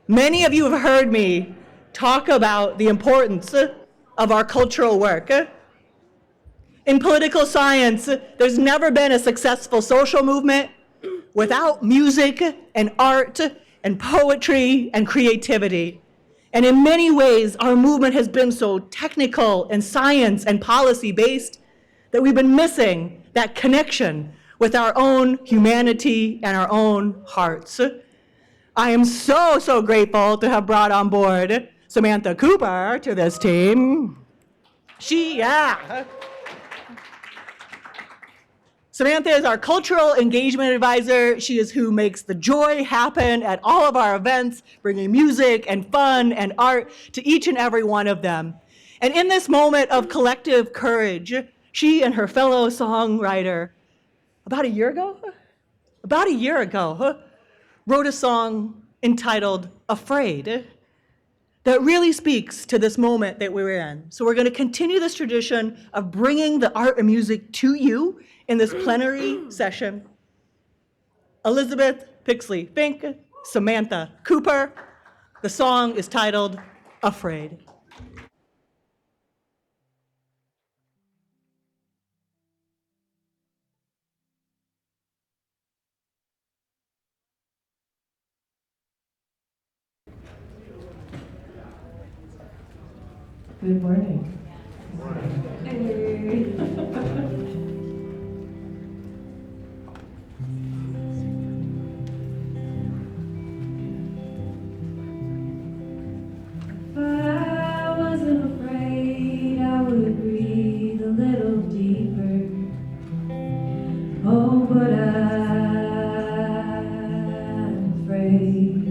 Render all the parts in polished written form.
Many of you have heard me talk about the importance of our cultural work. In political science, there's never been a successful social movement without music and art and poetry and creativity. And in many ways, our movement has been so technical and science and policy-based that we've been missing that connection with our own humanity and our own hearts. I am so grateful to have brought on board Samantha Cooper to this team. Samantha is our cultural engagement advisor. She is who makes the joy happen at all of our events, bringing music and fun and art to each and every one of them. And in this moment of collective courage, she and her fellow songwriter, about a year ago, wrote a song entitled Afraid that really speaks to this moment that we're in. So we're going to continue this tradition of bringing the art and music to you in this plenary session. Elizabeth Pixley-Fink, Samantha Cooper. The song is titled Afraid. Good morning. Hey. If I wasn't afraid, I would breathe a little deeper. Oh, but I'm afraid.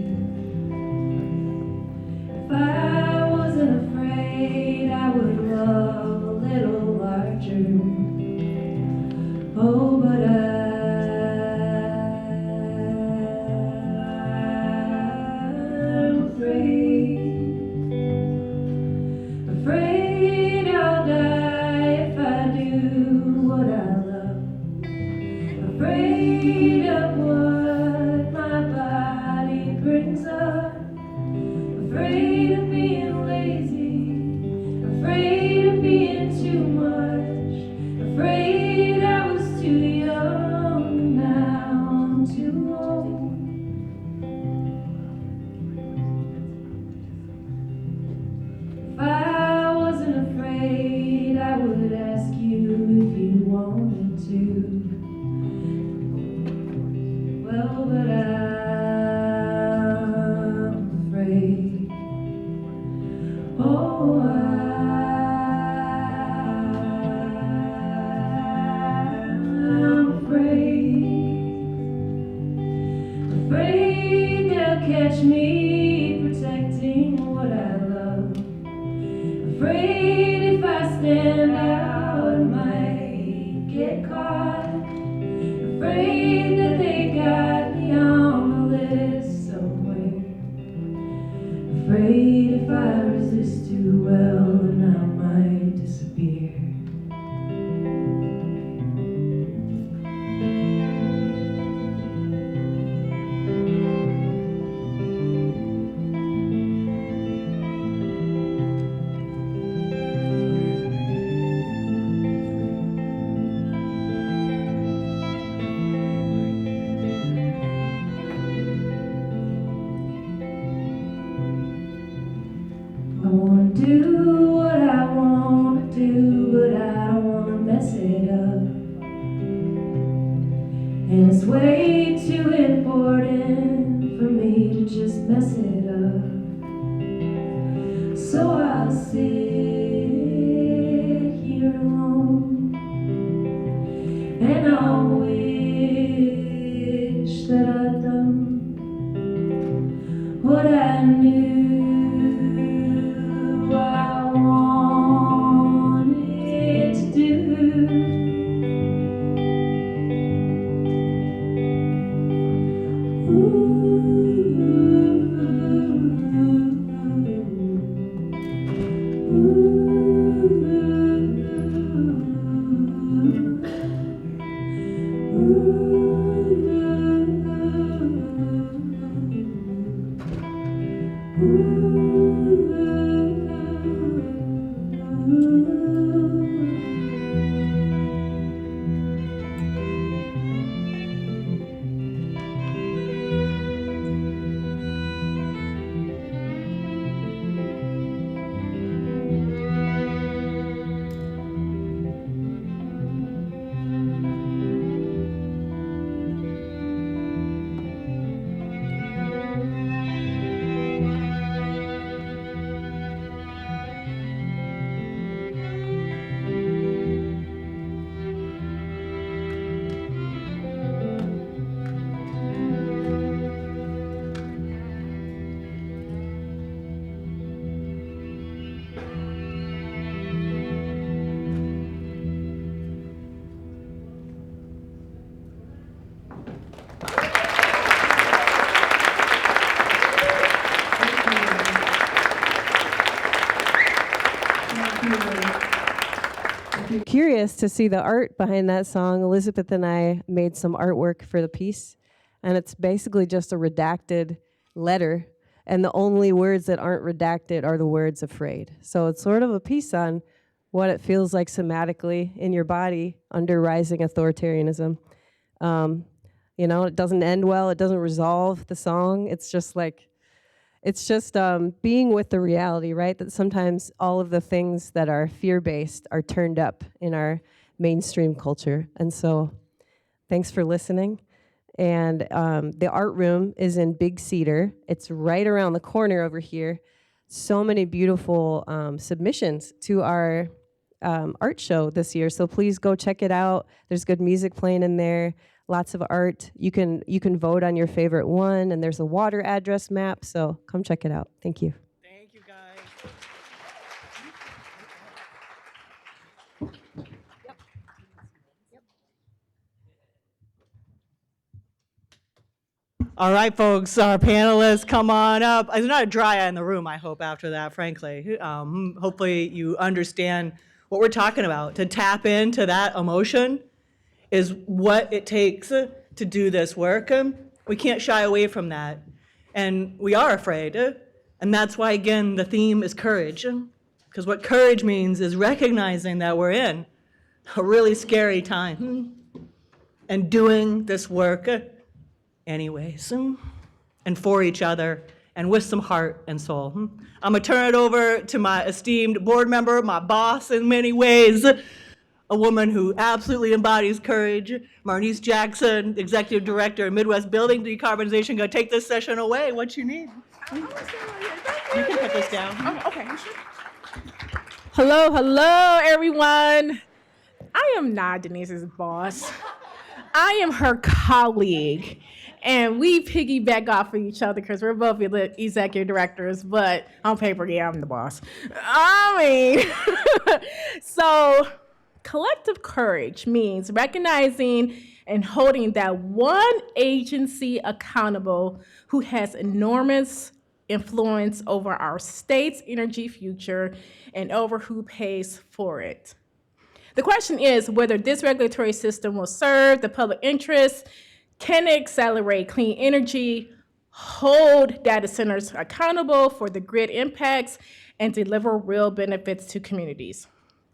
If I wasn't afraid, I would love a little larger. Oh, but I'm afraid. Afraid I'll die if I do what I love. Afraid of what my body brings up. Afraid of being lazy, afraid of being too much, afraid I was too young, now I'm too old. If I wasn't afraid, I would ask you if you wanted to. Well, but I'm afraid. Oh, I'm afraid they'll catch me protecting what I love. Afraid if I stand out, I might get caught. Afraid that they got me on a list somewhere. Afraid if I resist too well, then I might disappear. I wanna do what I wanna do, but I don't wanna mess it up. And it's way too important for me to just mess it up. So I'll sit here alone, and I'll wish that I'd done what I knew I wanted to do. Curious to see the art behind that song. Elizabeth and I made some artwork for the piece, and it's basically just a redacted letter, and the only words that aren't redacted are the words afraid. So it's sort of a piece on what it feels like somatically in your body under rising authoritarianism. It doesn't end well, it doesn't resolve the song. It's just being with the reality, right? That sometimes all of the things that are fear-based are turned up in our mainstream culture. And so thanks for listening. And the art room is in Big Cedar. It's right around the corner over here. So many beautiful submissions to our art show this year. So please go check it out. There's good music playing in there. Lots of art. You can vote on your favorite one, and there's a water address map, so come check it out. Thank you. Thank you, guys. All right, folks, our panelists, come on up. There's not a dry eye in the room, I hope, after that, frankly. Hopefully you understand what we're talking about. To tap into that emotion is what it takes to do this work. We can't shy away from that. And we are afraid. And that's why, again, the theme is courage. Because what courage means is recognizing that we're in a really scary time and doing this work anyways, and for each other, and with some heart and soul. I'm gonna turn it over to my esteemed board member, my boss in many ways, a woman who absolutely embodies courage, Marnese Jackson, Executive Director of Midwest Building Decarbonization, gonna take this session away. What you need? You can put this down. Oh, okay. Hello, everyone. I am not Denise's boss. I am her colleague. And we piggyback off of each other because we're both executive directors, but on paper, yeah, I'm the boss. So collective courage means recognizing and holding that one agency accountable who has enormous influence over our state's energy future and over who pays for it. The question is whether this regulatory system will serve the public interest, can it accelerate clean energy, hold data centers accountable for the grid impacts, and deliver real benefits to communities?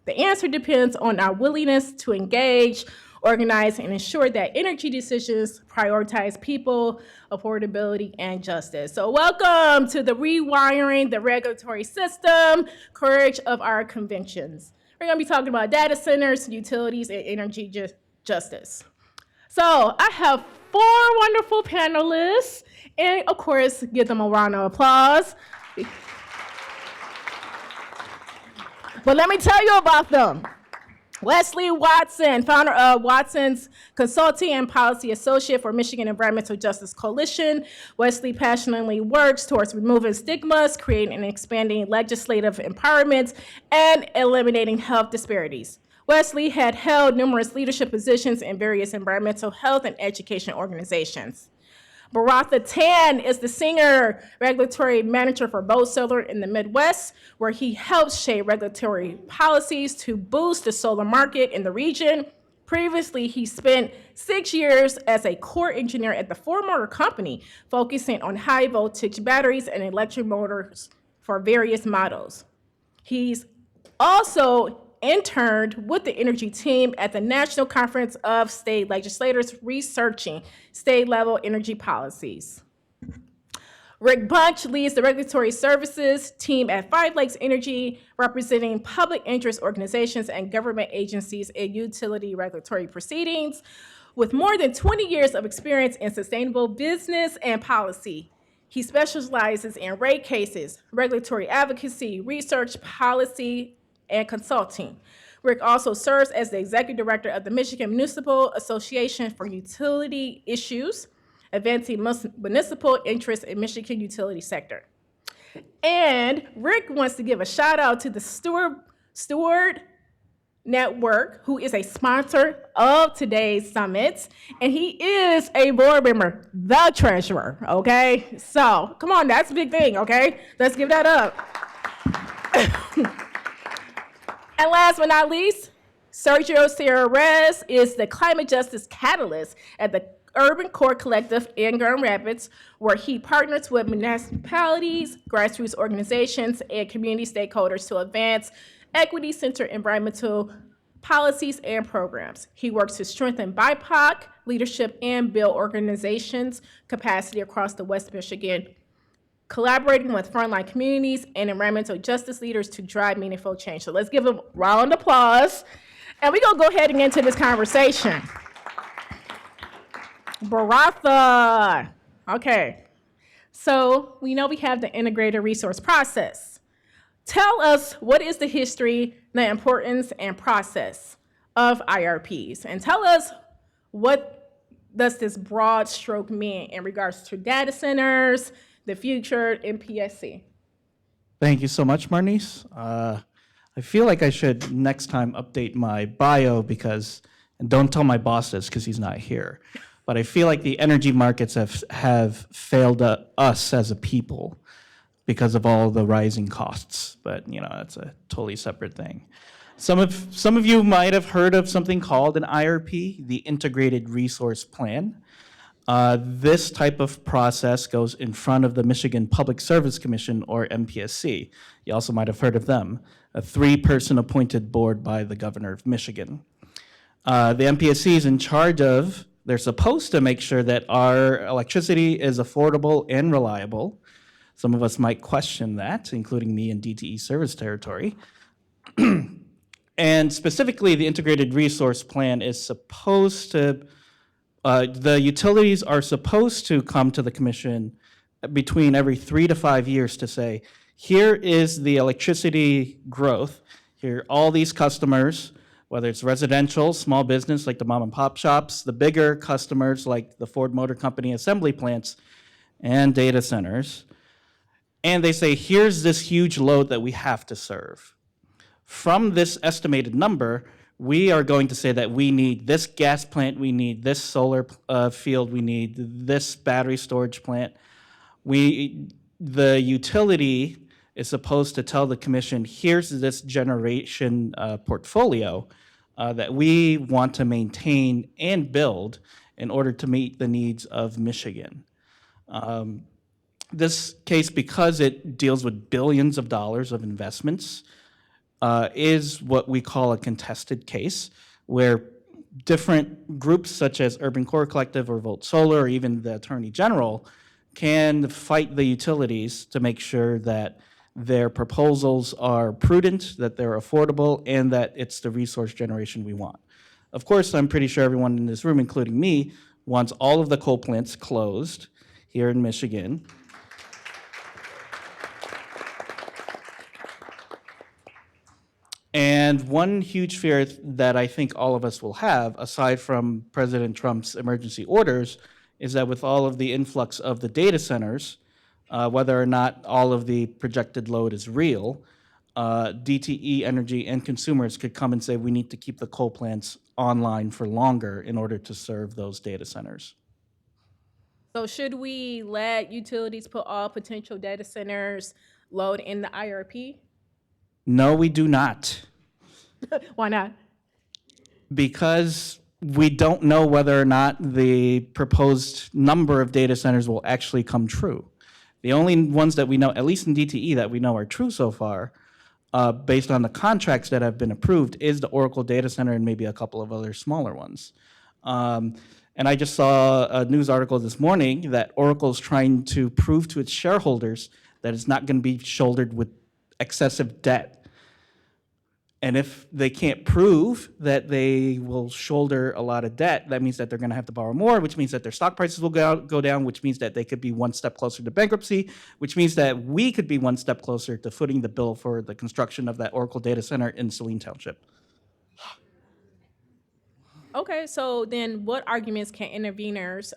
The answer depends on our willingness to engage, organize, and ensure that energy decisions prioritize people, affordability, and justice. So welcome to the Rewiring the Regulatory System, Courage of Our Conventions. We're gonna be talking about data centers, utilities, and energy justice. So I have 4 wonderful panelists, and of course, give them a round of applause. But let me tell you about them. Wesley Watson, founder of Watson's Consulting and Policy Associate for Michigan Environmental Justice Coalition. Wesley passionately works towards removing stigmas, creating and expanding legislative empowerment, and eliminating health disparities. Wesley had held numerous leadership positions in various environmental health and education organizations. Boratha Tan is the senior regulatory manager for Boat Solar in the Midwest, where he helps shape regulatory policies to boost the solar market in the region. Previously, he spent 6 years as a core engineer at the Ford Motor Company, focusing on high voltage batteries and electric motors for various models. He's also interned with the energy team at the National Conference of State Legislators researching state-level energy policies. Rick Bunch leads the regulatory services team at Five Lakes Energy, representing public interest organizations and government agencies in utility regulatory proceedings. With more than 20 years of experience in sustainable business and policy, he specializes in rate cases, regulatory advocacy, research, policy, and consulting. Rick also serves as the executive director of the Michigan Municipal Association for Utility Issues, advancing municipal interests in Michigan utility sector. And Rick wants to give a shout out to the Steward Network, who is a sponsor of today's summit, and he is a board member, the treasurer, okay? So, come on, that's a big thing, okay? Let's give that up. And last but not least, Sergio Reyes is the climate justice catalyst at the Urban Core Collective in Grand Rapids, where he partners with municipalities, grassroots organizations, and community stakeholders to advance equity-centered environmental policies and programs. He works to strengthen BIPOC leadership and build organizations' capacity across the West Michigan, collaborating with frontline communities and environmental justice leaders to drive meaningful change. So let's give a round of applause. And we're going to go ahead and get into this conversation. Boratha. Okay. So we know we have the integrated resource process. Tell us, what is the history, the importance, and process of IRPs? And tell us, what does this broad stroke mean in regards to data centers, the future, MPSC? Thank you so much, Marnese. I feel like I should next time update my bio because, and don't tell my boss this because he's not here, but I feel like the energy markets have failed us as a people because of all the rising costs. But that's a totally separate thing. Some of you might have heard of something called an IRP, the Integrated Resource Plan. This type of process goes in front of the Michigan Public Service Commission, or MPSC. You also might have heard of them, a 3-person appointed board by the governor of Michigan. The MPSC is in charge of, they're supposed to make sure that our electricity is affordable and reliable. Some of us might question that, including me in DTE service territory. And specifically, the Integrated Resource Plan is supposed to, the utilities are supposed to come to the commission between every 3 to 5 years to say, here is the electricity growth, here are all these customers, whether it's residential, small business like the mom and pop shops, the bigger customers like the Ford Motor Company assembly plants, and data centers. And they say, here's this huge load that we have to serve. From this estimated number, we are going to say that we need this gas plant, we need this solar field, we need this battery storage plant. The utility is supposed to tell the commission, here's this generation portfolio that we want to maintain and build in order to meet the needs of Michigan. This case, because it deals with billions of dollars of investments, is what we call a contested case, where different groups such as Urban Core Collective or Volt Solar or even the Attorney General can fight the utilities to make sure that their proposals are prudent, that they're affordable, and that it's the resource generation we want. Of course, I'm pretty sure everyone in this room, including me, wants all of the coal plants closed here in Michigan. And one huge fear that I think all of us will have, aside from President Trump's emergency orders, is that with all of the influx of the data centers, whether or not all of the projected load is real, DTE Energy and consumers could come and say, we need to keep the coal plants online for longer in order to serve those data centers. So should we let utilities put all potential data centers load in the IRP? No, we do not. Why not? Because we don't know whether or not the proposed number of data centers will actually come true. The only ones that we know, at least in DTE, that we know are true so far, based on the contracts that have been approved, is the Oracle data center and maybe a couple of other smaller ones. And I just saw a news article this morning that Oracle's trying to prove to its shareholders that it's not going to be shouldered with excessive debt. And if they can't prove that they will shoulder a lot of debt, that means that they're going to have to borrow more, which means that their stock prices will go down, which means that they could be one step closer to bankruptcy, which means that we could be one step closer to footing the bill for the construction of that Oracle data center in Saline Township. Okay, so then what arguments can interveners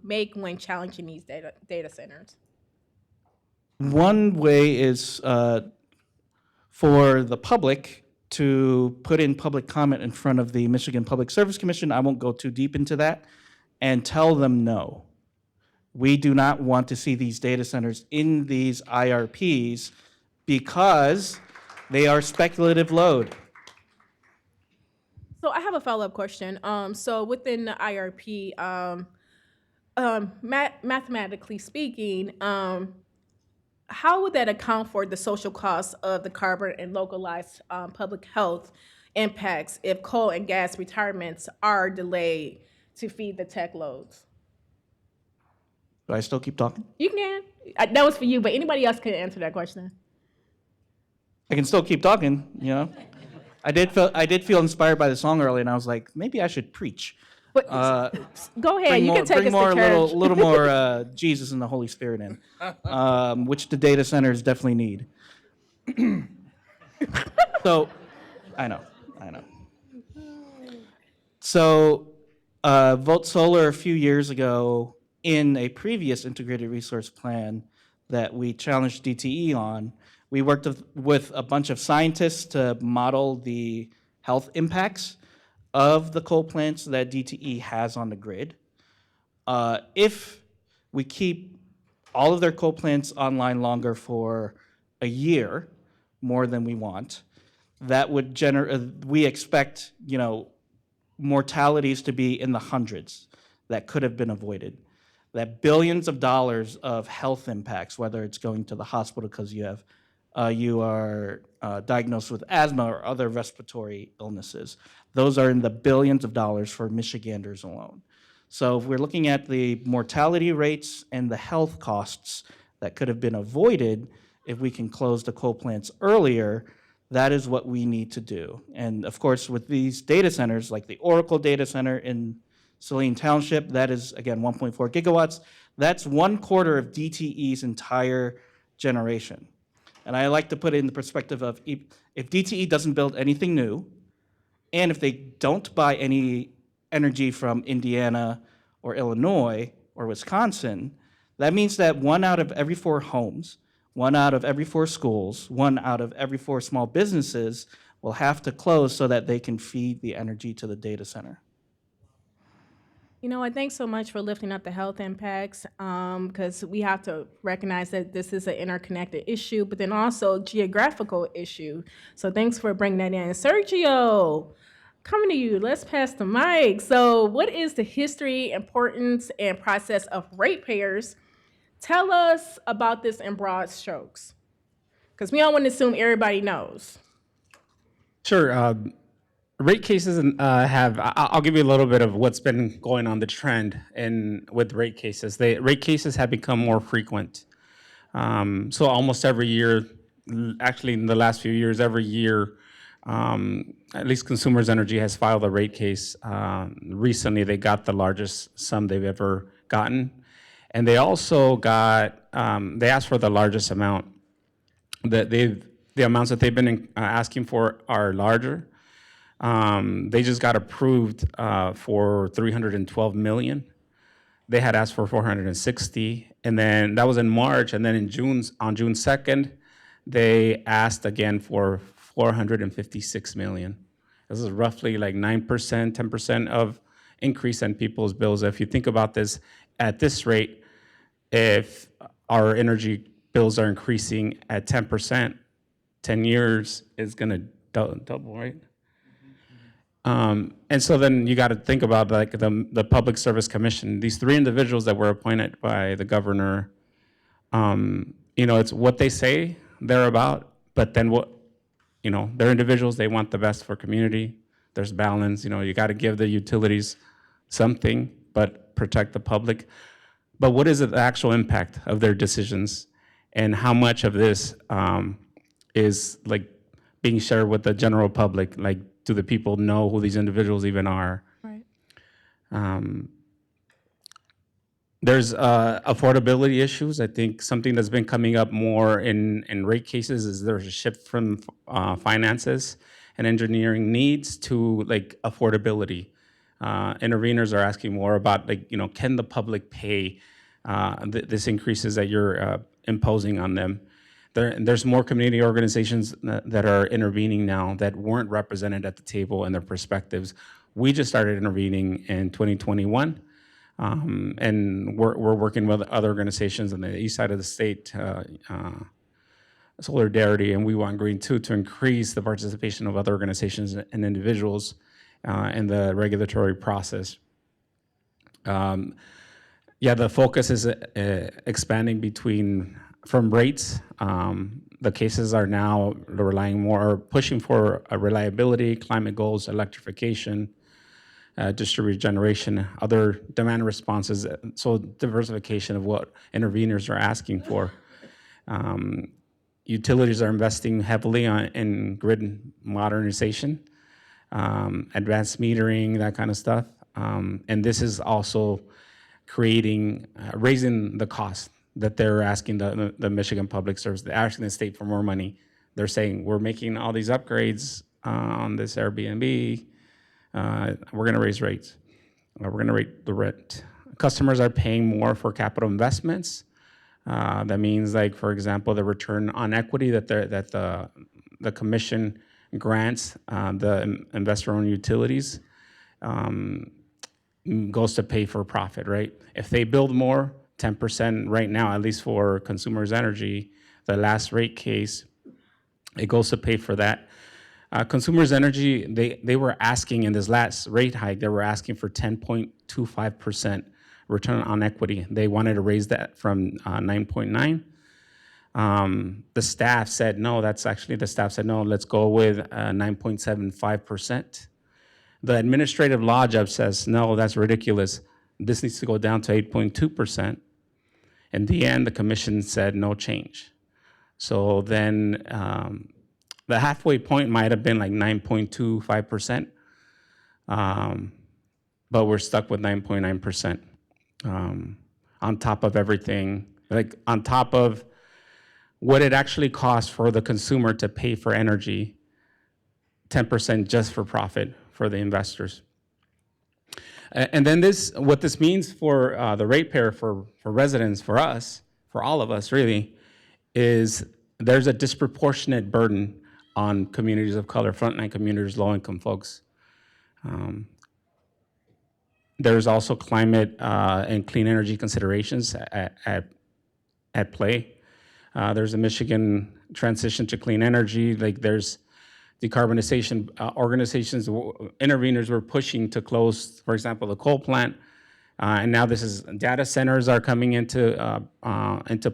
make when challenging these data centers? One way is for the public to put in public comment in front of the Michigan Public Service Commission. I won't go too deep into that, and tell them no. We do not want to see these data centers in these IRPs because they are speculative load. So I have a follow-up question. So within the IRP, mathematically speaking, how would that account for the social costs of the carbon and localized public health impacts if coal and gas retirements are delayed to feed the tech loads? Do I still keep talking? You can. That was for you, but anybody else can answer that question. I can still keep talking, you know? I did feel inspired by the song earlier, and I was like, maybe I should preach. But go ahead, you can take us to church. A little more Jesus and the Holy Spirit in, which the data centers definitely need. So, I know. So, Vote Solar a few years ago, in a previous integrated resource plan that we challenged DTE on, we worked with a bunch of scientists to model the health impacts of the coal plants that DTE has on the grid. If we keep all of their coal plants online longer for a year, more than we want, that would generate, we expect, mortalities to be in the hundreds that could have been avoided. That billions of dollars of health impacts, whether it's going to the hospital because you are diagnosed with asthma or other respiratory illnesses, those are in the billions of dollars for Michiganders alone. So if we're looking at the mortality rates and the health costs that could have been avoided if we can close the coal plants earlier, that is what we need to do. And of course, with these data centers, like the Oracle data center in Saline Township, that is, again, 1.4 gigawatts. That's 1/4 of DTE's entire generation. And I like to put it in the perspective of if DTE doesn't build anything new, and if they don't buy any energy from Indiana or Illinois or Wisconsin, that means that 1 out of every 4 homes, 1 out of every 4 schools, 1 out of every 4 small businesses will have to close so that they can feed the energy to the data center. You know what, thanks so much for lifting up the health impacts, because we have to recognize that this is an interconnected issue, but then also geographical issue. So thanks for bringing that in. Sergio, coming to you, let's pass the mic. So what is the history, importance, and process of ratepayers? Tell us about this in broad strokes, because we don't want to assume everybody knows. Sure. Rate cases I'll give you a little bit of what's been going on, the trend with rate cases. Rate cases have become more frequent. So almost every year, actually in the last few years, every year, at least Consumers Energy has filed a rate case. Recently, they got the largest sum they've ever gotten. And they also got, they asked for the largest amount. The amounts that they've been asking for are larger. They just got approved for $312 million. They had asked for 460, and then that was in March, and then on June 2nd, they asked again for 456 million. This is roughly like 9%, 10% of increase in people's bills. If you think about this, at this rate, if our energy bills are increasing at 10%, 10 years is gonna double, right? And so then you got to think about like the Public Service Commission. These three individuals that were appointed by the governor, it's what they say they're about, but then they're individuals, they want the best for community. There's balance, you got to give the utilities something, but protect the public. But what is the actual impact of their decisions, and how much of this is like being shared with the general public? Like, do the people know who these individuals even are? Right. There's affordability issues. I think something that's been coming up more in rate cases is there's a shift from finances and engineering needs to like affordability. Interveners are asking more about like, can the public pay this increases that you're imposing on them? There's more community organizations that are intervening now that weren't represented at the table and their perspectives. We just started intervening in 2021, and we're working with other organizations on the east side of the state, Solidarity, and We Want Green too, to increase the participation of other organizations and individuals in the regulatory process. The focus is expanding from rates. The cases are now relying more, pushing for reliability, climate goals, electrification, distributed generation, other demand responses, so diversification of what interveners are asking for. Utilities are investing heavily in grid modernization, advanced metering, that kind of stuff. And this is also raising the cost that they're asking the Michigan Public Service. They're asking the state for more money. They're saying, we're making all these upgrades on this Airbnb. We're going to raise rates. We're going to rate the rent. Customers are paying more for capital investments. That means, like, for example, the return on equity that the commission grants the investor-owned utilities goes to pay for profit, right? If they build more, 10% right now, at least for Consumers Energy, the last rate case, it goes to pay for that. Consumers Energy, they were asking in this last rate hike, they were asking for 10.25% return on equity. They wanted to raise that from 9.9. The staff said no, let's go with 9.75%. The administrative law judge says, no, that's ridiculous. This needs to go down to 8.2%. In the end, the commission said no change. So then the halfway point might have been like 9.25%, but we're stuck with 9.9% on top of everything, like on top of what it actually costs for the consumer to pay for energy, 10% just for profit for the investors. And then what this means for the ratepayer, for residents, for us, for all of us really, is there's a disproportionate burden on communities of color, frontline communities, low-income folks. There's also climate and clean energy considerations at play. There's a Michigan transition to clean energy. Like, there's decarbonization organizations, interveners were pushing to close, for example, the coal plant. And now data centers are coming into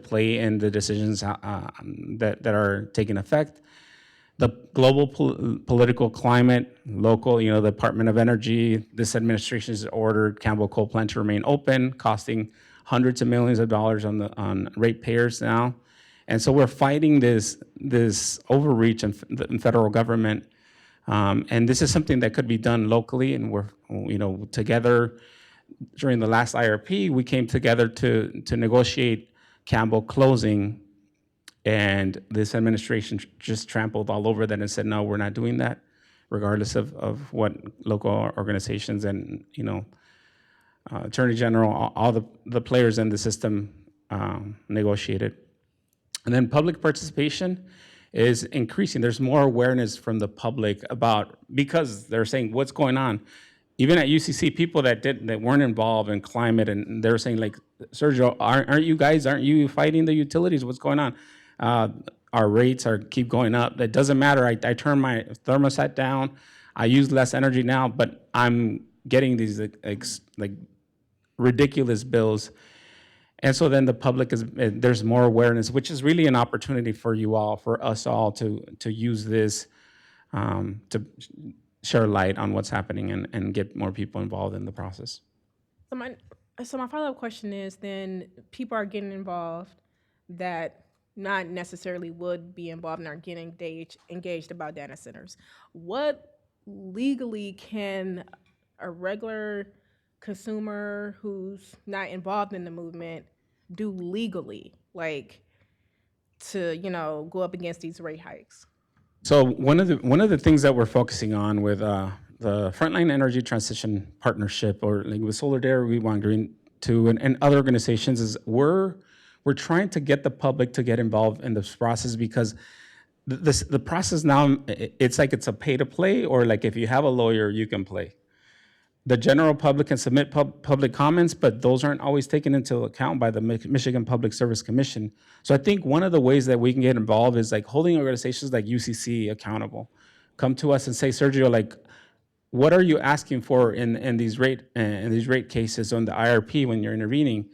play in the decisions that are taking effect. The global political climate, local, the Department of Energy, this administration has ordered Campbell Coal Plant to remain open, costing hundreds of millions of dollars on ratepayers now. And so we're fighting this overreach in federal government. And this is something that could be done locally, and we're, together during the last IRP, we came together to negotiate Campbell closing, and this administration just trampled all over that and said, no, we're not doing that, regardless of what local organizations and, Attorney General, all the players in the system negotiated. And then public participation is increasing. There's more awareness from the public because they're saying, what's going on? Even at UCC, people that weren't involved in climate, and they're saying, like, Sergio, aren't you fighting the utilities? What's going on? Our rates keep going up. That doesn't matter. I turn my thermostat down. I use less energy now, but I'm getting these like ridiculous bills. And so then the public there's more awareness, which is really an opportunity for you all, for us all to use this to share light on what's happening and get more people involved in the process. So my follow-up question is, then people are getting involved that not necessarily would be involved and are getting engaged about data centers. What legally can a regular consumer who's not involved in the movement do legally, like to, go up against these rate hikes? So one of the things that we're focusing on with the Frontline Energy Transition Partnership, or like with Solidarity, Rewiring Green, and other organizations, is we're trying to get the public to get involved in this process, because the process now, it's like it's a pay to play, or like if you have a lawyer, you can play. The general public can submit public comments, but those aren't always taken into account by the Michigan Public Service Commission. So I think one of the ways that we can get involved is like holding organizations like UCC accountable. Come to us and say, Sergio, like, what are you asking for in these rate cases on the IRP when you're intervening?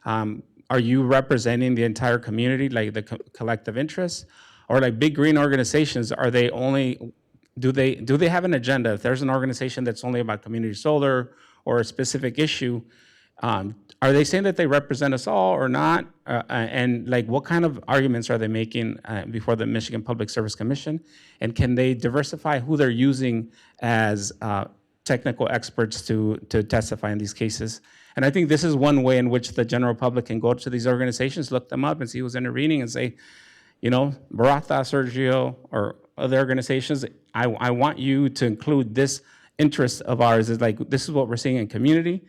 Are you representing the entire community, like the collective interests? Or like big green organizations, are they only, do they have an agenda? If there's an organization that's only about community solar or a specific issue, are they saying that they represent us all or not? And like, what kind of arguments are they making before the Michigan Public Service Commission? And can they diversify who they're using as technical experts to testify in these cases? And I think this is one way in which the general public can go to these organizations, look them up and see who's intervening and say, Boratha, Sergio, or other organizations, I want you to include this interest of ours. Is like, this is what we're seeing in community,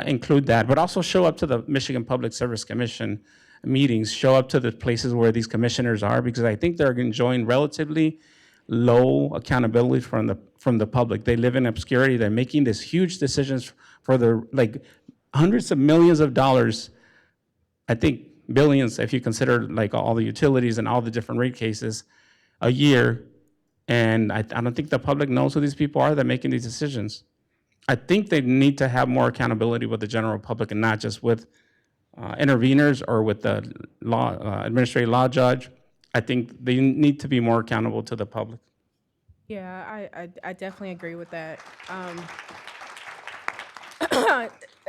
include that, but also show up to the Michigan Public Service Commission meetings, show up to the places where these commissioners are, because I think they're enjoying relatively low accountability from the public. They live in obscurity. They're making these huge decisions for their, like, hundreds of millions of dollars, I think billions if you consider like all the utilities and all the different rate cases a year. And I don't think the public knows who these people are that are making these decisions. I think they need to have more accountability with the general public and not just with interveners or with the administrative law judge. I think they need to be more accountable to the public. Yeah, I definitely agree with that.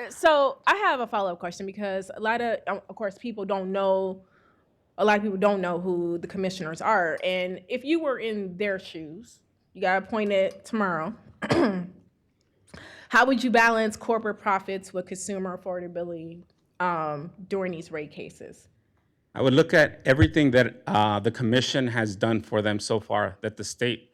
So I have a follow-up question, because a lot of course, people don't know who the commissioners are. And if you were in their shoes, you got appointed tomorrow, how would you balance corporate profits with consumer affordability during these rate cases? I would look at everything that the commission has done for them so far, that the state,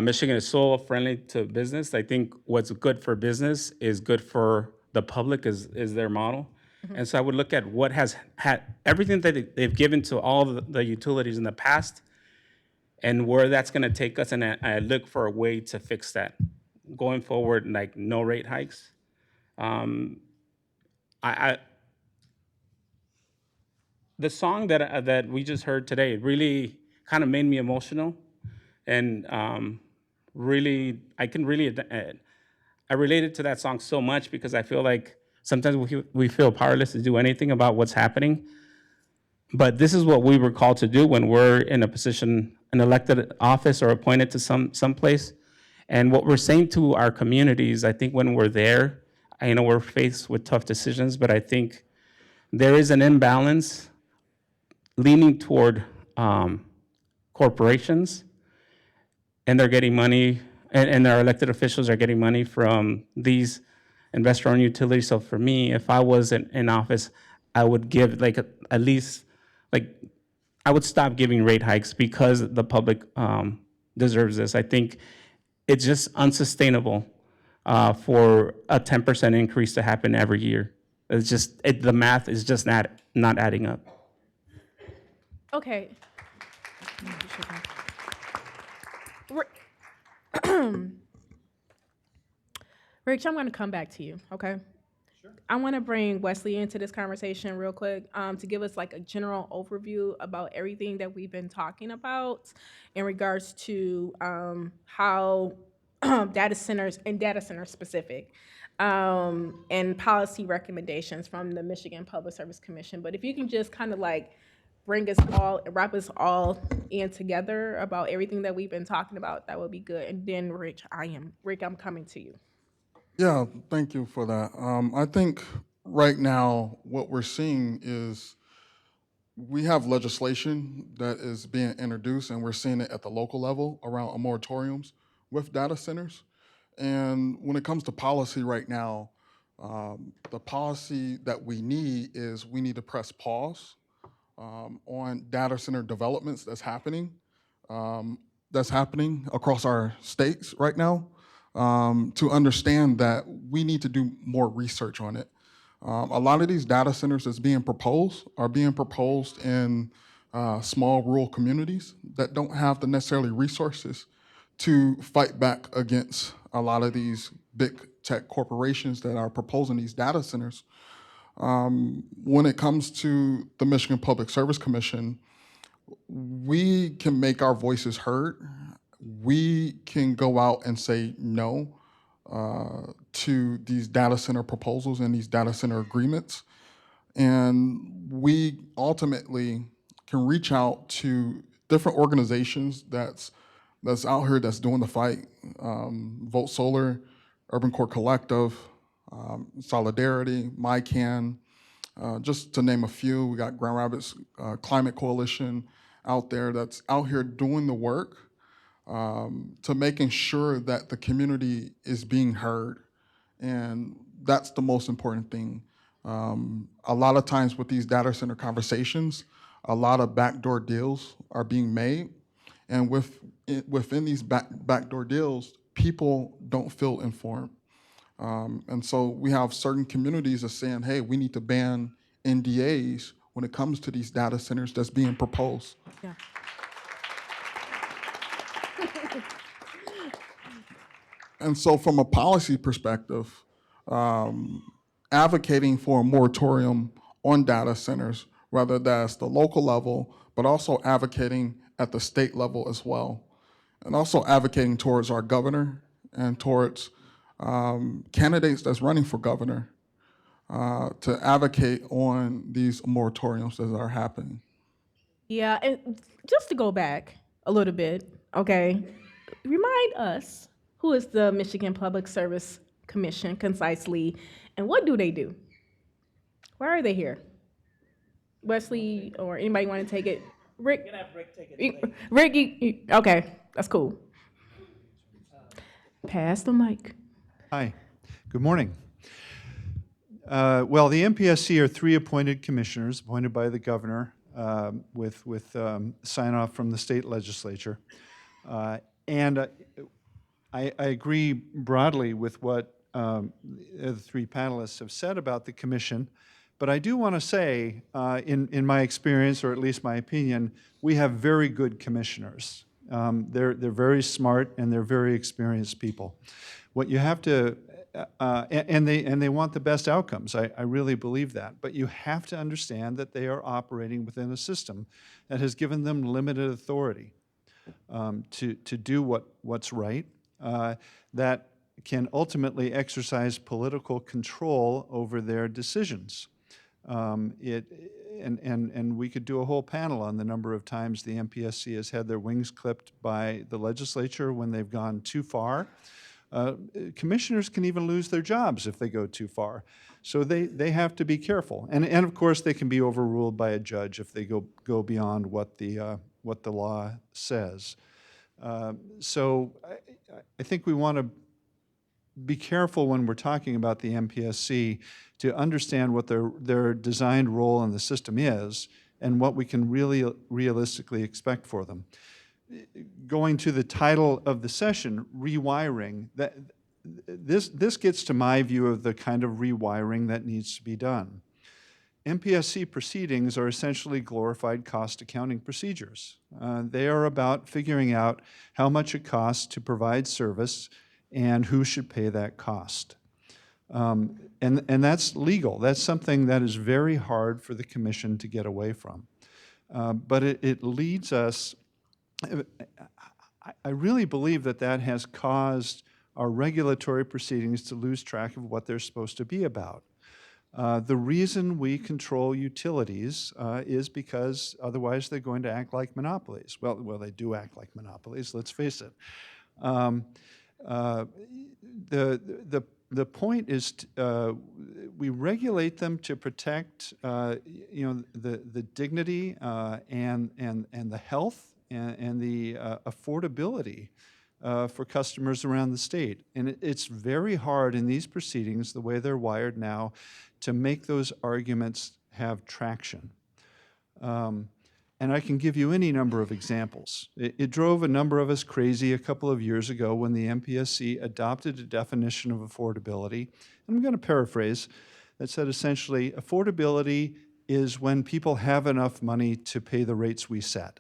Michigan is so friendly to business. I think what's good for business is good for the public, is their model. Mm-hmm. And so I would look at what has had, everything that they've given to all the utilities in the past, and where that's gonna take us, and I look for a way to fix that. Going forward, like no rate hikes. The song that we just heard today really kind of made me emotional, and really, I related to that song so much, because I feel like sometimes we feel powerless to do anything about what's happening. But this is what we were called to do when we're in a position, an elected office or appointed to some place. And what we're saying to our communities, I think when we're there, we're faced with tough decisions, but I think there is an imbalance leaning toward corporations, and they're getting money, and our elected officials are getting money from these investor-owned utilities. So for me, if I was in office, I would give at least, I would stop giving rate hikes, because the public deserves this. I think it's just unsustainable for a 10% increase to happen every year. It's just, the math is just not adding up. Okay. Rich, I'm going to come back to you, okay? Sure. I want to bring Wesley into this conversation real quick to give us like a general overview about everything that we've been talking about in regards to how data centers and data center specific, and policy recommendations from the Michigan Public Service Commission. But if you can just kind of like wrap us all in together about everything that we've been talking about, that would be good. And then Rick, I'm coming to you. Yeah, thank you for that. I think right now what we're seeing is we have legislation that is being introduced, and we're seeing it at the local level around moratoriums with data centers. And when it comes to policy right now, the policy that we need is we need to press pause on data center developments that's happening across our states right now, to understand that we need to do more research on it. A lot of these data centers that's being proposed are being proposed in small rural communities that don't have the necessarily resources to fight back against a lot of these big tech corporations that are proposing these data centers. When it comes to the Michigan Public Service Commission, we can make our voices heard. We can go out and say no to these data center proposals and these data center agreements. And we ultimately can reach out to different organizations that's out here that's doing the fight. Vote Solar, Urban Core Collective, Solidarity, MiCAN, just to name a few. We got Grand Rapids Climate Coalition out there that's out here doing the work to making sure that the community is being heard. And that's the most important thing. A lot of times with these data center conversations, a lot of backdoor deals are being made. And within these backdoor deals, people don't feel informed. And so we have certain communities that are saying, hey, we need to ban NDAs when it comes to these data centers that's being proposed. Yeah. And so from a policy perspective, advocating for a moratorium on data centers, whether that's the local level, but also advocating at the state level as well. And also advocating towards our governor and towards candidates that's running for governor to advocate on these moratoriums that are happening. Yeah, and just to go back a little bit, okay, remind us, who is the Michigan Public Service Commission concisely, and what do they do? Why are they here? Wesley or anybody want to take it? Rick? You're gonna have Rick take it. Rick, okay, that's cool. Pass the mic. Hi, good morning. Well, the MPSC are 3 appointed commissioners appointed by the governor with sign-off from the state legislature. And I agree broadly with what the 3 panelists have said about the commission, but I do want to say, in my experience, or at least my opinion, we have very good commissioners. They're very smart and they're very experienced people. What you have to, and they want the best outcomes. I really believe that. But you have to understand that they are operating within a system that has given them limited authority to do what's right, that can ultimately exercise political control over their decisions. And we could do a whole panel on the number of times the MPSC has had their wings clipped by the legislature when they've gone too far. Commissioners can even lose their jobs if they go too far. So they have to be careful. And of course, they can be overruled by a judge if they go beyond what the law says. So I think we want to be careful when we're talking about the MPSC to understand what their designed role in the system is and what we can really realistically expect for them. Going to the title of the session, rewiring, this gets to my view of the kind of rewiring that needs to be done. MPSC proceedings are essentially glorified cost accounting procedures. They are about figuring out how much it costs to provide service and who should pay that cost. And that's legal. That's something that is very hard for the commission to get away from. But it leads us, I really believe that has caused our regulatory proceedings to lose track of what they're supposed to be about. The reason we control utilities is because otherwise they're going to act like monopolies. Well, they do act like monopolies, let's face it. The point is we regulate them to protect the dignity and the health and the affordability for customers around the state. And it's very hard in these proceedings, the way they're wired now, to make those arguments have traction. And I can give you any number of examples. It drove a number of us crazy a couple of years ago when the MPSC adopted a definition of affordability. And I'm going to paraphrase, that said essentially, affordability is when people have enough money to pay the rates we set.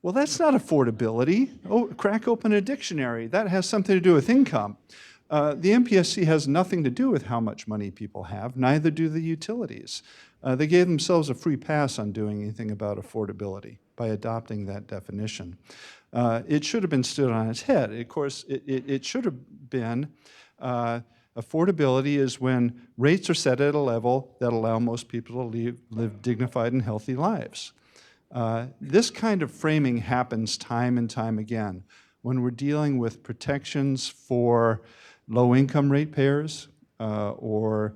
Well, that's not affordability. Oh, crack open a dictionary. That has something to do with income. The MPSC has nothing to do with how much money people have, neither do the utilities. They gave themselves a free pass on doing anything about affordability by adopting that definition. It should have been stood on its head. Of course, it should have been affordability is when rates are set at a level that allow most people to live dignified and healthy lives. This kind of framing happens time and time again when we're dealing with protections for low-income ratepayers or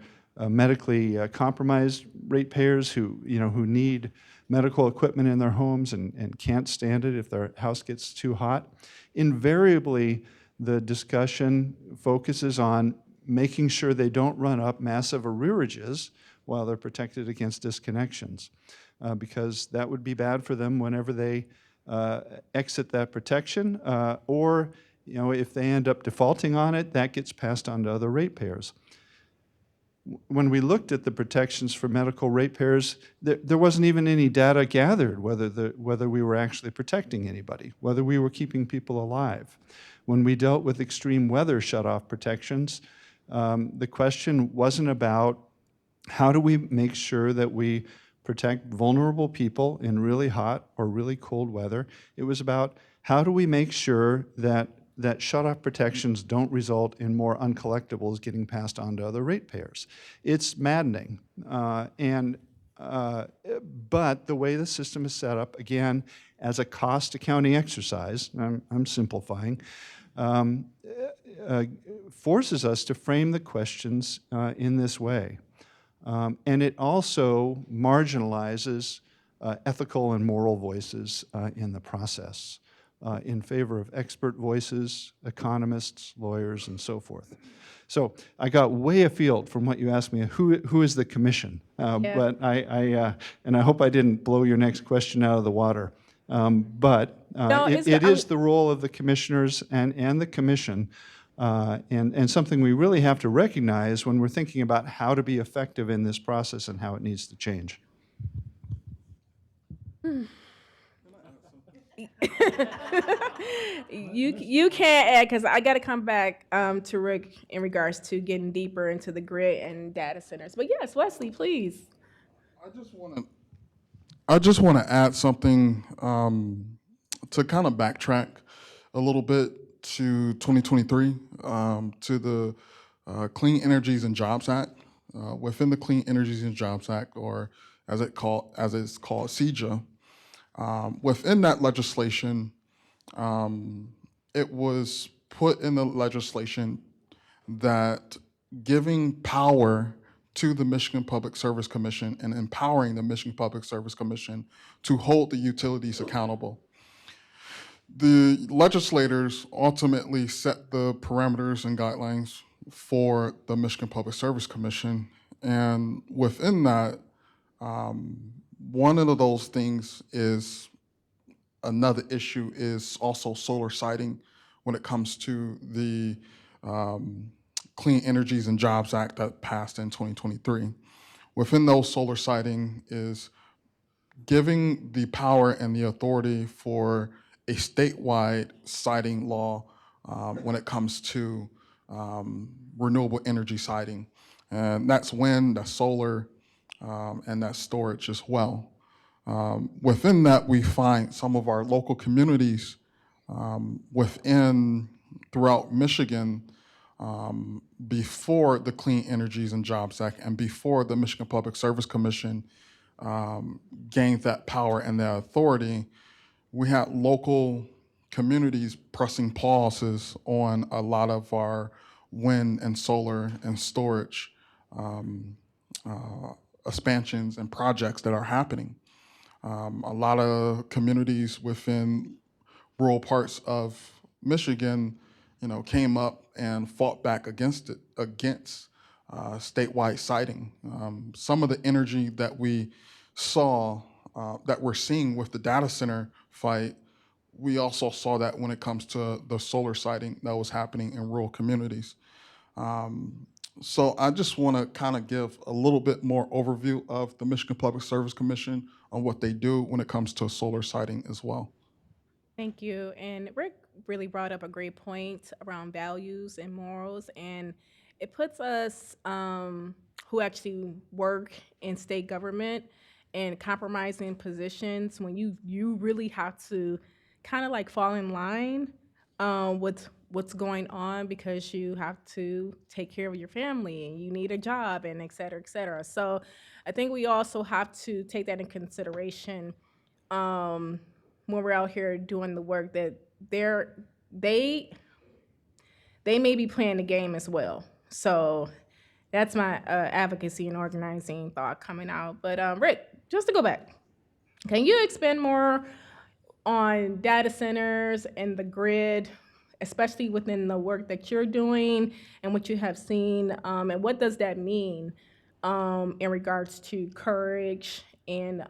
medically compromised ratepayers who need medical equipment in their homes and can't stand it if their house gets too hot. Invariably, the discussion focuses on making sure they don't run up massive arrearages while they're protected against disconnections, because that would be bad for them whenever they exit that protection, or if they end up defaulting on it, that gets passed on to other ratepayers. When we looked at the protections for medical ratepayers, there wasn't even any data gathered whether we were actually protecting anybody, whether we were keeping people alive. When we dealt with extreme weather shutoff protections, the question wasn't about how do we make sure that we protect vulnerable people in really hot or really cold weather. It was about how do we make sure that shutoff protections don't result in more uncollectibles getting passed on to other ratepayers. It's maddening. But the way the system is set up, again, as a cost accounting exercise, I'm simplifying, forces us to frame the questions in this way. And it also marginalizes ethical and moral voices in the process in favor of expert voices, economists, lawyers, and so forth. So I got way afield from what you asked me, who is the commission? But I hope I didn't blow your next question out of the water. It is the role of the commissioners and the commission, and something we really have to recognize when we're thinking about how to be effective in this process and how it needs to change. You can't add, because I got to come back to Rick in regards to getting deeper into the grid and data centers. But yes, Wesley, please. I just want to add something to kind of backtrack a little bit to 2023, to the Clean Energies and Jobs Act. Within the Clean Energies and Jobs Act, or as it's called CEJA, within that legislation, it was put in the legislation that giving power to the Michigan Public Service Commission and empowering the Michigan Public Service Commission to hold the utilities accountable. The legislators ultimately set the parameters and guidelines for the Michigan Public Service Commission, and within that, one of those things is, another issue is also solar siting when it comes to the Clean Energies and Jobs Act that passed in 2023. Within those, solar siting is giving the power and the authority for a statewide siting law when it comes to renewable energy siting. And that's wind, that's solar, and that's storage as well. Within that, we find some of our local communities within throughout Michigan, before the Clean Energies and Jobs Act and before the Michigan Public Service Commission gained that power and that authority, we had local communities pressing pauses on a lot of our wind and solar and storage expansions and projects that are happening. A lot of communities within rural parts of Michigan, came up and fought back against it, against statewide siting. Some of the energy that we saw, that we're seeing with the data center fight, we also saw that when it comes to the solar siting that was happening in rural communities. So I just want to kind of give a little bit more overview of the Michigan Public Service Commission on what they do when it comes to solar siting as well. Thank you. And Rick really brought up a great point around values and morals, and it puts us who actually work in state government in compromising positions when you really have to kind of like fall in line with what's going on because you have to take care of your family and you need a job and et cetera, et cetera. So I think we also have to take that in consideration when we're out here doing the work, that they may be playing the game as well. So that's my advocacy and organizing thought coming out. But Rick, just to go back, can you expand more on data centers and the grid, especially within the work that you're doing and what you have seen, and what does that mean in regards to courage and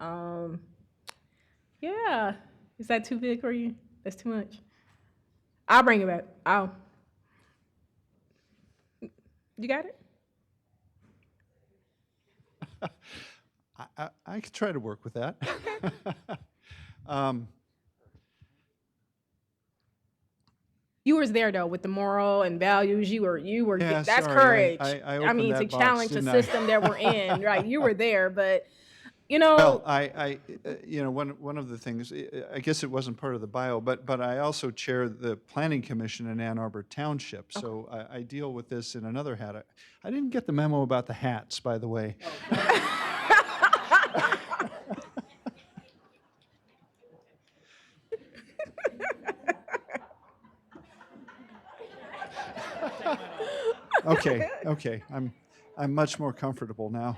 yeah. Is that too big for you? That's too much. I'll bring it back. You got it? I could try to work with that. You was there though with the moral and values. You were. Yeah, That's sorry, courage. I I mean, opened to that box, challenge the didn't I? system that we're in, right? You were there, but Well, one of the things, I guess it wasn't part of the bio, but I also chair the Planning Commission in Ann Arbor Township, so I deal with this in another hat. I didn't get the memo about the hats, by the way. Okay, I'm much more comfortable now.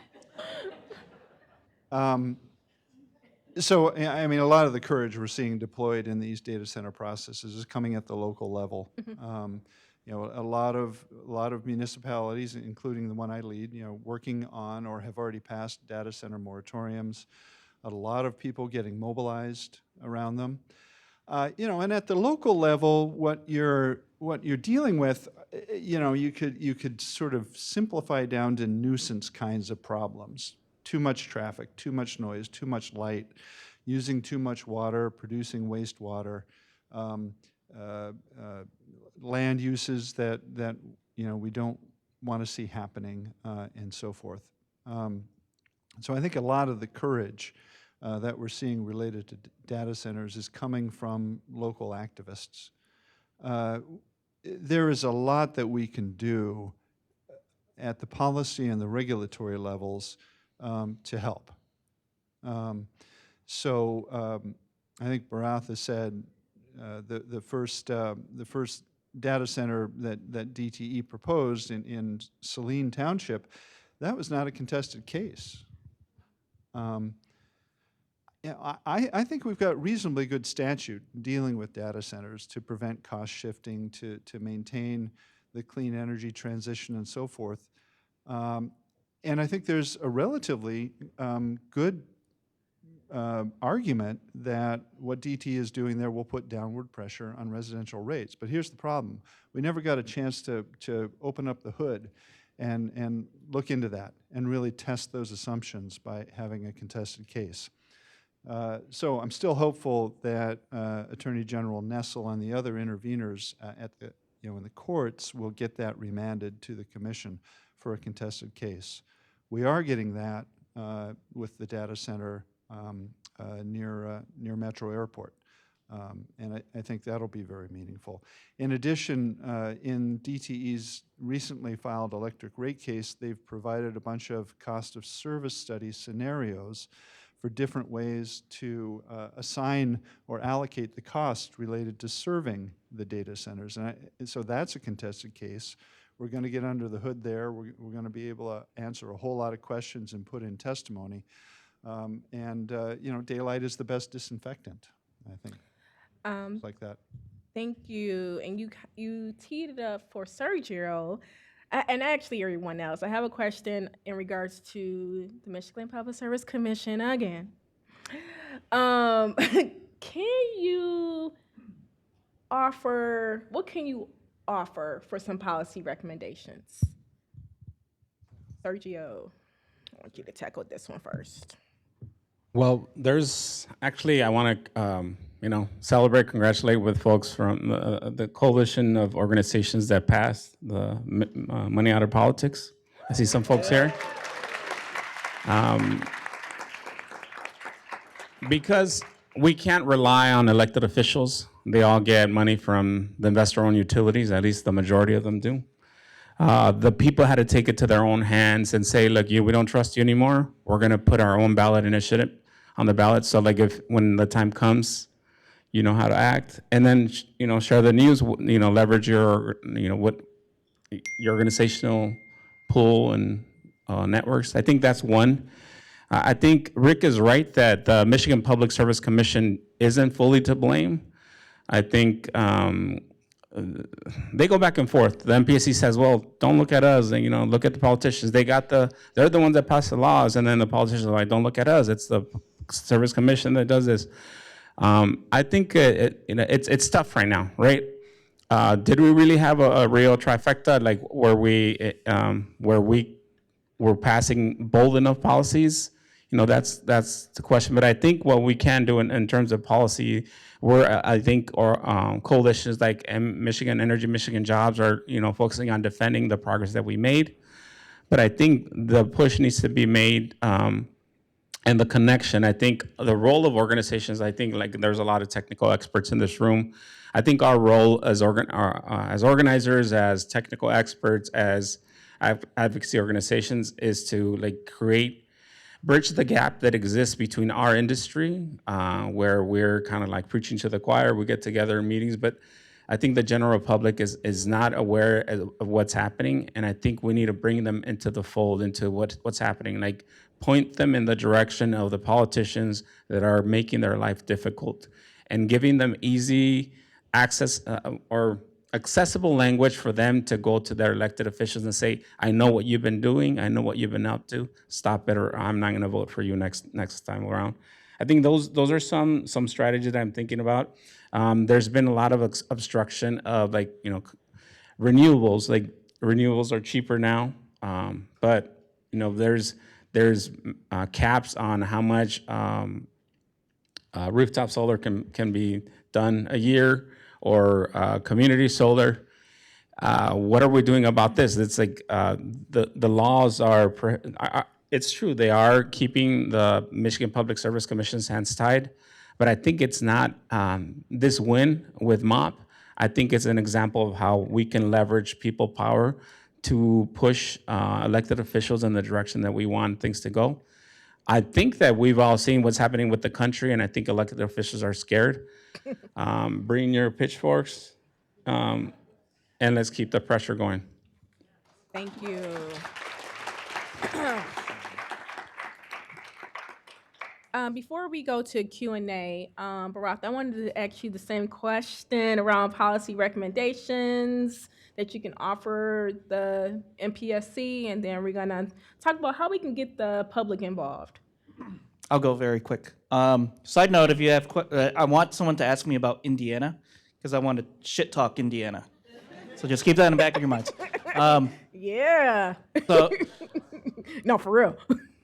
So, I mean, a lot of the courage we're seeing deployed in these data center processes is coming at the local level. A lot of municipalities, including the one I lead, working on or have already passed data center moratoriums. A lot of people getting mobilized around them. And at the local level, what you're dealing with, you could sort of simplify down to nuisance kinds of problems. Too much traffic, too much noise, too much light, using too much water, producing wastewater, land uses that we don't want to see happening, and so forth. So I think a lot of the courage that we're seeing related to data centers is coming from local activists. There is a lot that we can do at the policy and the regulatory levels to help. So I think Boratha said the first data center that DTE proposed in Saline Township, that was not a contested case. I think we've got reasonably good statute dealing with data centers to prevent cost shifting, to maintain the clean energy transition and so forth. And I think there's a relatively good argument that what DT is doing there will put downward pressure on residential rates. But here's the problem. We never got a chance to open up the hood and look into that and really test those assumptions by having a contested case. So I'm still hopeful that Attorney General Nessel and the other interveners in the courts will get that remanded to the commission for a contested case. We are getting that with the data center near Metro Airport. And I think that'll be very meaningful. In addition, in DTE's recently filed electric rate case, they've provided a bunch of cost of service study scenarios for different ways to assign or allocate the cost related to serving the data centers. And so that's a contested case. We're going to get under the hood there. We're going to be able to answer a whole lot of questions and put in testimony. Daylight is the best disinfectant, I think. It's like that. Thank you. And you teed it up for Sergio, and actually everyone else. I have a question in regards to the Michigan Public Service Commission again. What can you offer for some policy recommendations? Sergio, I want you to tackle this one first. Well, there's actually, I want to, celebrate, congratulate with folks from the coalition of organizations that passed the Money Out of Politics. I see some folks here. Because we can't rely on elected officials. They all get money from the investor-owned utilities, at least the majority of them do. The people had to take it to their own hands and say, look, we don't trust you anymore. We're going to put our own ballot initiative on the ballot. So like when the time comes, you know how to act. And then, share the news, leverage your, what your organizational pool and networks. I think that's one. I think Rick is right that the Michigan Public Service Commission isn't fully to blame. I think they go back and forth. The MPSC says, well, don't look at us, and look at the politicians. They're the ones that pass the laws, and then the politicians are like, don't look at us. It's the Service Commission that does this. I think it's tough right now, right? Did we really have a real trifecta, like where we were passing bold enough policies? That's the question. But I think what we can do in terms of policy, coalitions like Michigan Energy, Michigan Jobs are, focusing on defending the progress that we made. But I think the push needs to be made, and the connection. I think the role of organizations, there's a lot of technical experts in this room. I think our role as organizers, as technical experts, as advocacy organizations is to bridge the gap that exists between our industry, where we're kind of preaching to the choir. We get together in meetings, but I think the general public is not aware of what's happening, and I think we need to bring them into the fold, into what's happening. Point them in the direction of the politicians that are making their life difficult, and giving them easy access or accessible language for them to go to their elected officials and say, I know what you've been doing, I know what you've been up to, stop it, or I'm not gonna vote for you next time around. I think those are some strategies that I'm thinking about. There's been a lot of obstruction of renewables. Renewables are cheaper now, but there's caps on how much rooftop solar can be done a year, or community solar. What are we doing about this? It's the laws are, it's true, they are keeping the Michigan Public Service Commission's hands tied, but I think it's not this win with MOP. I think it's an example of how we can leverage people power to push elected officials in the direction that we want things to go. I think that we've all seen what's happening with the country, and I think elected officials are scared. Bring your pitchforks, and let's keep the pressure going. Thank you. Before we go to Q&A, Boratha, I wanted to ask you the same question around policy recommendations that you can offer the MPSC, and then we're gonna talk about how we can get the public involved. I'll go very quick. Side note, if you have, I want someone to ask me about Indiana, because I want to shit talk Indiana. So just keep that in the back of your minds. Yeah. So, no, for real.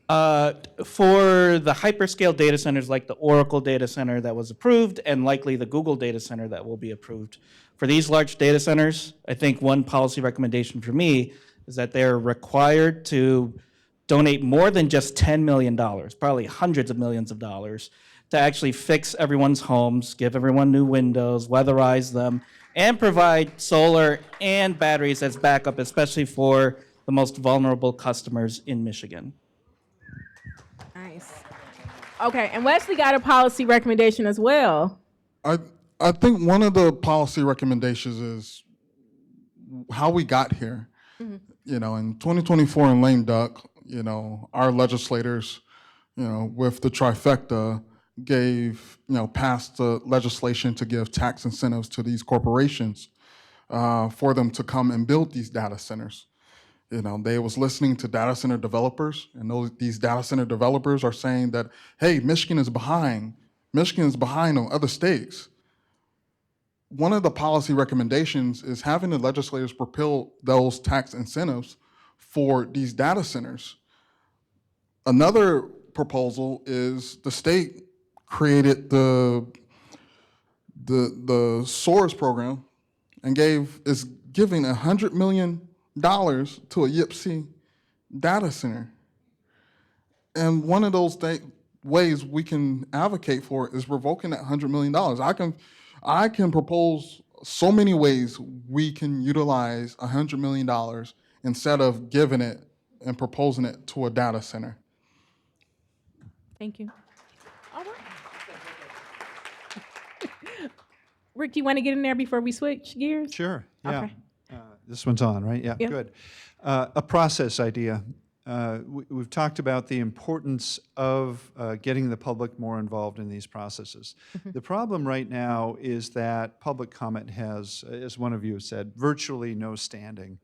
For the hyperscale data centers like the Oracle data center that was approved, and likely the Google data center that will be approved, for these large data centers, I think one policy recommendation for me is that they're required to donate more than just $10 million, probably hundreds of millions of dollars, to actually fix everyone's homes, give everyone new windows, weatherize them, and provide solar and batteries as backup, especially for the most vulnerable customers in Michigan. Nice. Okay, and Wesley got a policy recommendation as well. I think one of the policy recommendations is how we got here. You know, in 2024 in lame duck, you know, our legislators, you know, with the trifecta passed the legislation to give tax incentives to these corporations for them to come and build these data centers. You know, they was listening to data center developers, and these data center developers are saying that, hey, Michigan is behind. Michigan is behind on other states. One of the policy recommendations is having the legislators propel those tax incentives for these data centers. Another proposal is the state created the SOARS program and is giving $100 million to a YIPC data center. And one of those ways we can advocate for it is revoking that $100 million. I can propose so many ways we can utilize $100 million instead of giving it and proposing it to a data center. Thank you. All right. Rick, do you want to get in there before we switch gears? Sure, yeah. Okay. This one's on, right? Yeah, Yep. good. A process idea. We've talked about the importance of getting the public more involved in these processes. The problem right now is that public comment has, as one of you said, virtually no standing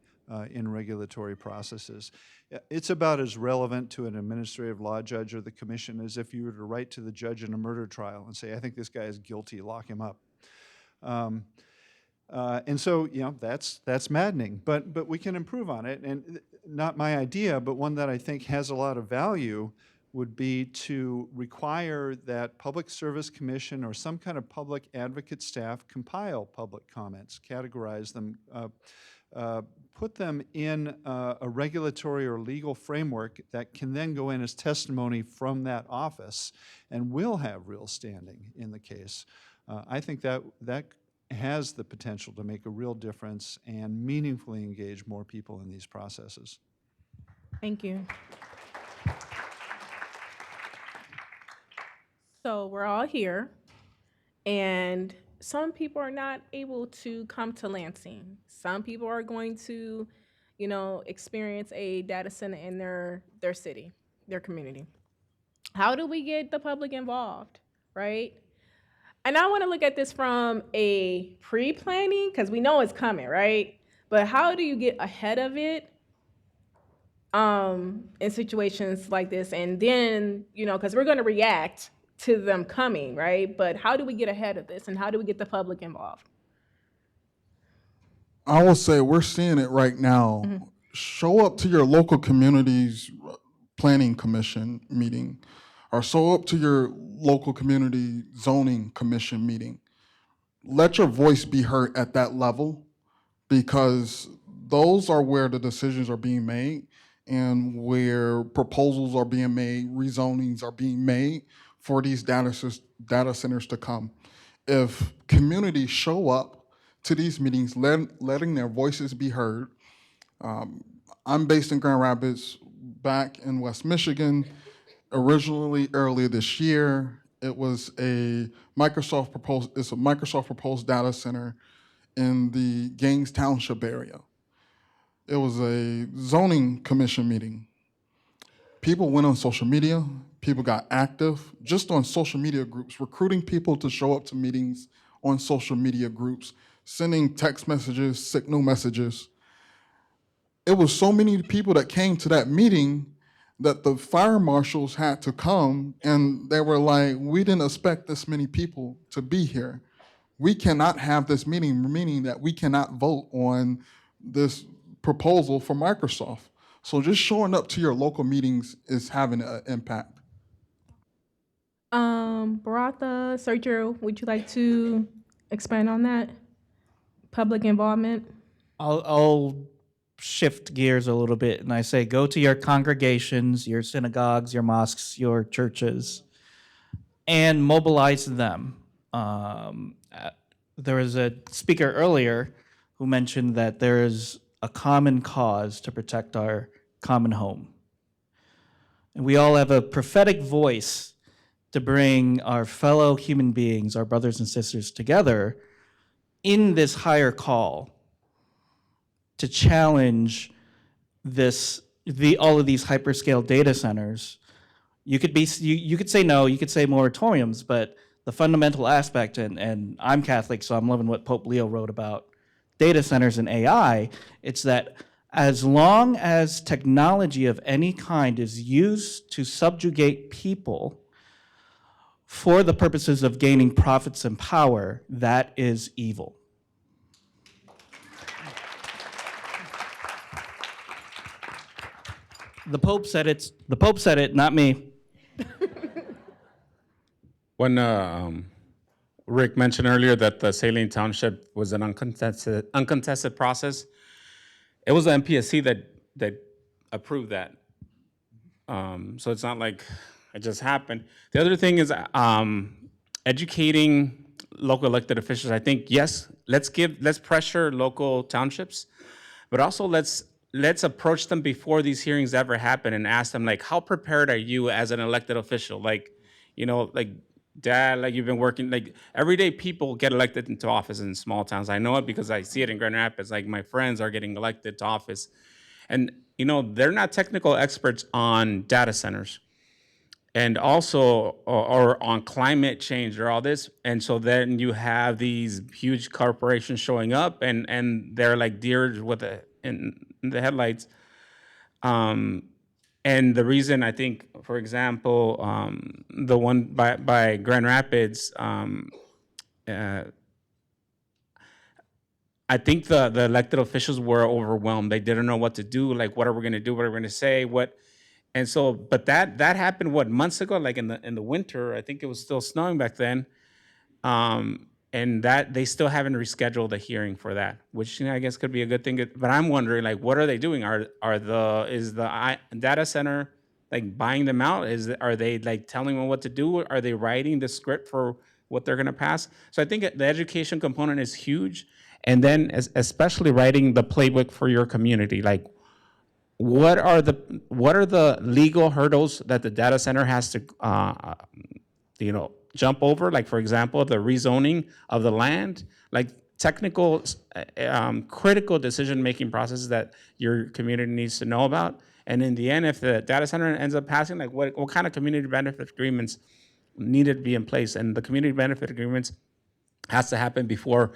in regulatory processes. It's about as relevant to an administrative law judge or the commission as if you were to write to the judge in a murder trial and say, I think this guy is guilty, lock him up. And so, you know, that's maddening, but we can improve on it. And not my idea, but one that I think has a lot of value would be to require that Public Service Commission or some kind of public advocate staff compile public comments, categorize them, put them in a regulatory or legal framework that can then go in as testimony from that office and will have real standing in the case. I think that has the potential to make a real difference and meaningfully engage more people in these processes. Thank you. So we're all here, and some people are not able to come to Lansing. Some people are going to, you know, experience a data center in their city, their community. How do we get the public involved, right? And I want to look at this from a pre-planning, because we know it's coming, right? But how do you get ahead of it in situations like this? And then, you know, because we're going to react to them coming, right? But how do we get ahead of this, and how do we get the public involved? I will say we're seeing it right now. Show up to your local community's planning commission meeting, or show up to your local community zoning commission meeting. Let your voice be heard at that level, because those are where the decisions are being made and where proposals are being made, rezonings are being made for these data centers to come. If communities show up to these meetings, letting their voices be heard. I'm based in Grand Rapids, back in West Michigan. Originally, earlier this year, it was a Microsoft proposed data center in the Gaines Township area. It was a zoning commission meeting. People went on social media, people got active, just on social media groups, recruiting people to show up to meetings on social media groups, sending text messages, signal messages. It was so many people that came to that meeting that the fire marshals had to come, and they were like, we didn't expect this many people to be here. We cannot have this meeting, meaning that we cannot vote on this proposal for Microsoft. So just showing up to your local meetings is having an impact. Boratha, Sergio, would you like to expand on that? Public involvement? I'll shift gears a little bit, and I say go to your congregations, your synagogues, your mosques, your churches. and mobilize them. There was a speaker earlier who mentioned that there is a common cause to protect our common home. And we all have a prophetic voice to bring our fellow human beings, our brothers and sisters, together in this higher call to challenge all of these hyperscale data centers. You could say no, you could say moratoriums, but the fundamental aspect, and I'm Catholic, so I'm loving what Pope Leo wrote about data centers and AI, it's that as long as technology of any kind is used to subjugate people for the purposes of gaining profits and power, that is evil. The Pope said it, not me. When Rick mentioned earlier that the Saline Township was an uncontested process, it was the MPSC that approved that. So it's not like it just happened. The other thing is educating local elected officials. I think, yes, let's pressure local townships, but also let's approach them before these hearings ever happen and ask them, like, how prepared are you as an elected official? Like, like, Dad, like, you've been working, like, everyday people get elected into office in small towns. I know it because I see it in Grand Rapids. Like, my friends are getting elected to office. And, they're not technical experts on data centers and also or on climate change or all this. And so then you have these huge corporations showing up and they're like deer in the headlights. And the reason I think, for example, the one by Grand Rapids, I think the elected officials were overwhelmed. They didn't know what to do. Like, what are we going to do? What are we going to say? And so, but that happened months ago? Like in the winter. I think it was still snowing back then. And that they still haven't rescheduled a hearing for that, which I guess could be a good thing. But I'm wondering, like, what are they doing? Is the data center like buying them out? Are they like telling them what to do? Are they writing the script for what they're going to pass? So I think the education component is huge, and then especially writing the playbook for your community. Like, what are the legal hurdles that the data center has to jump over? Like, for example, the rezoning of the land, like technical, critical decision-making processes that your community needs to know about. And in the end, if the data center ends up passing, like what kind of community benefit agreements needed to be in place? And the community benefit agreements has to happen before,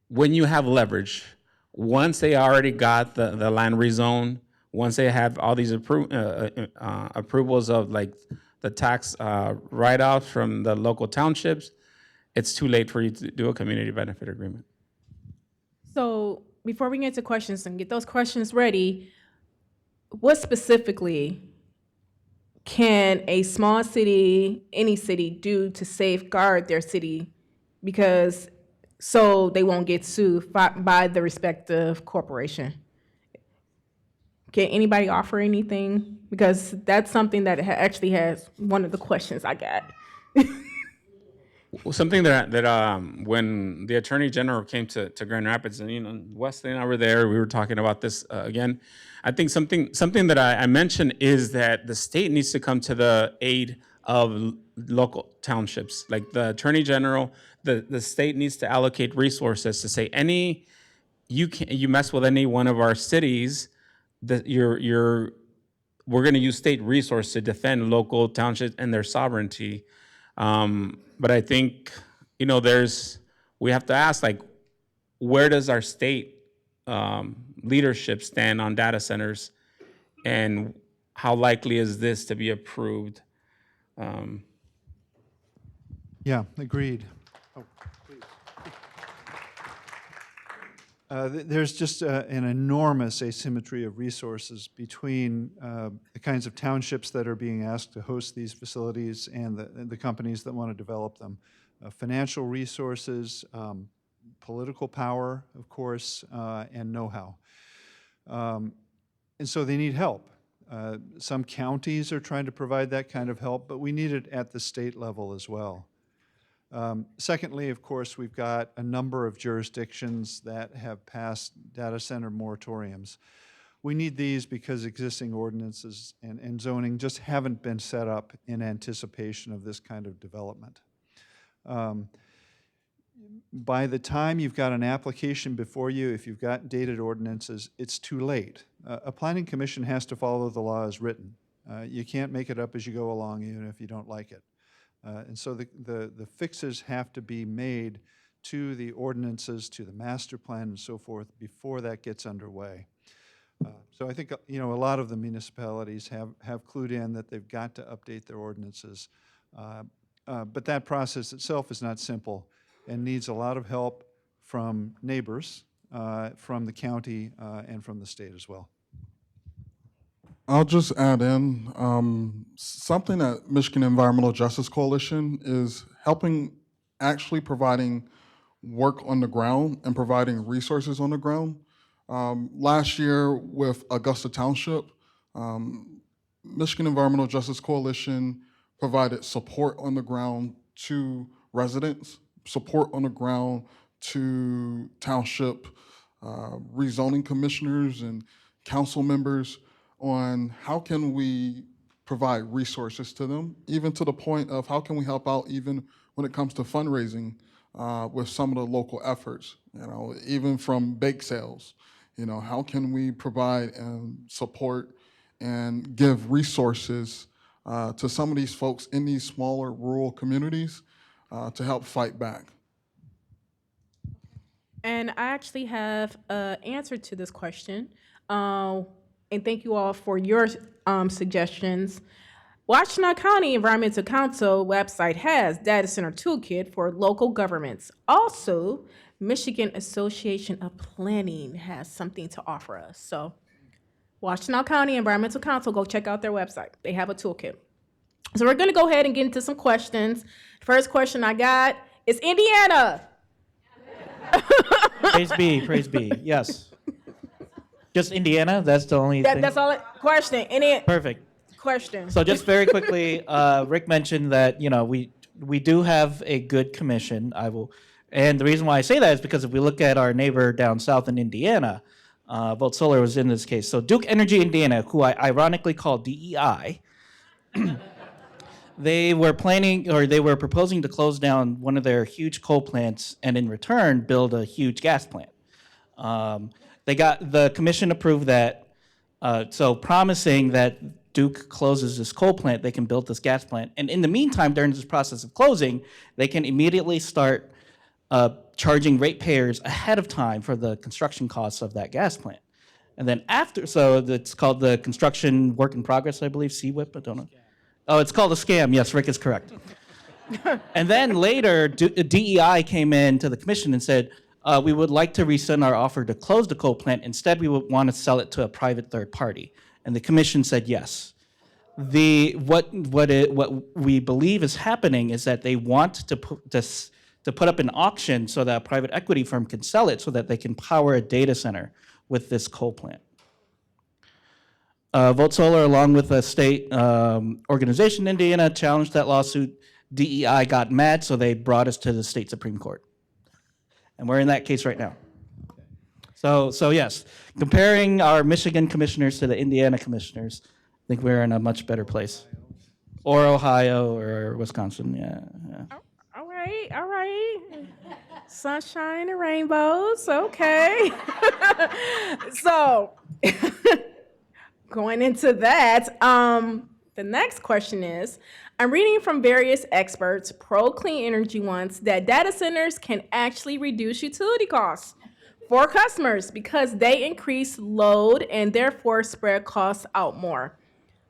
when you have leverage, once they already got the land rezoned, once they have all these approvals of like the tax write-offs from the local townships, it's too late for you to do a community benefit agreement. So before we get to questions and get those questions ready, what specifically can a small city, any city, do to safeguard their city so they won't get sued by the respective corporation? Can anybody offer anything? Because that's something that actually has one of the questions I got. Well, something that when the Attorney General came to Grand Rapids, and Wesley and I were there, we were talking about this again. I think something that I mentioned is that the state needs to come to the aid of local townships. Like the Attorney General, the state needs to allocate resources to say you mess with any one of our cities, that we're going to use state resources to defend local townships and their sovereignty. But I think, we have to ask, like, where does our state leadership stand on data centers, and how likely is this to be approved? Yeah, agreed. Oh, please. There's just an enormous asymmetry of resources between the kinds of townships that are being asked to host these facilities and the companies that want to develop them. Financial resources, political power, of course, and know-how. And so they need help. Some counties are trying to provide that kind of help, but we need it at the state level as well. Secondly, of course, we've got a number of jurisdictions that have passed data center moratoriums. We need these because existing ordinances and zoning just haven't been set up in anticipation of this kind of development. By the time you've got an application before you, if you've got dated ordinances, it's too late. A planning commission has to follow the law as written. You can't make it up as you go along, even if you don't like it. And so the fixes have to be made to the ordinances, to the master plan and so forth before that gets underway. So I think, you know, a lot of the municipalities have clued in that they've got to update their ordinances. But that process itself is not simple and needs a lot of help from neighbors, from the county, and from the state as well. I'll just add in something that Michigan Environmental Justice Coalition is helping, actually providing work on the ground and providing resources on the ground. Last year with Augusta Township, Michigan Environmental Justice Coalition provided support on the ground to residents, support on the ground to township rezoning commissioners and council members on how can we provide resources to them, even to the point of how can we help out even when it comes to fundraising with some of the local efforts, you know, even from bake sales. You know, how can we provide support and give resources to some of these folks in these smaller rural communities to help fight back? And I actually have an answer to this question. And thank you all for your suggestions. Washtenaw County Environmental Council website has Data Center Toolkit for local governments. Also, Michigan Association of Planning has something to offer us. So, Washtenaw County Environmental Council, go check out their website. They have a toolkit. So we're gonna go ahead and get into some questions. First question I got is Indiana. Praise be, yes. Just Indiana, that's the only thing? That's all. Question. Any Perfect. question? So just very quickly, Rick mentioned that, you know, we do have a good commission. And the reason why I say that is because if we look at our neighbor down south in Indiana, Volt Solar was in this case. So Duke Energy Indiana, who I ironically call DEI, they were proposing to close down one of their huge coal plants and in return build a huge gas plant. The commission approved that, so promising that Duke closes this coal plant, they can build this gas plant. And in the meantime, during this process of closing, they can immediately start charging ratepayers ahead of time for the construction costs of that gas plant. And then after, so it's called the construction work in progress, I believe, CWIP, I don't know. Oh, it's called a scam. Yes, Rick is correct. And then later, DEI came in to the commission and said, we would like to rescind our offer to close the coal plant. Instead, we would want to sell it to a private third party. And the commission said yes. What we believe is happening is that they want to put up an auction so that a private equity firm can sell it so that they can power a data center with this coal plant. Volt Solar, along with a state organization in Indiana, challenged that lawsuit. DEI got mad, so they brought us to the state Supreme Court. And we're in that case right now. So yes, comparing our Michigan commissioners to the Indiana commissioners, I think we're in a much better place. Or Ohio or Wisconsin, yeah. All right. Sunshine and rainbows, okay. So, going into that, the next question is, I'm reading from various experts, pro-clean energy ones, that data centers can actually reduce utility costs for customers because they increase load and therefore spread costs out more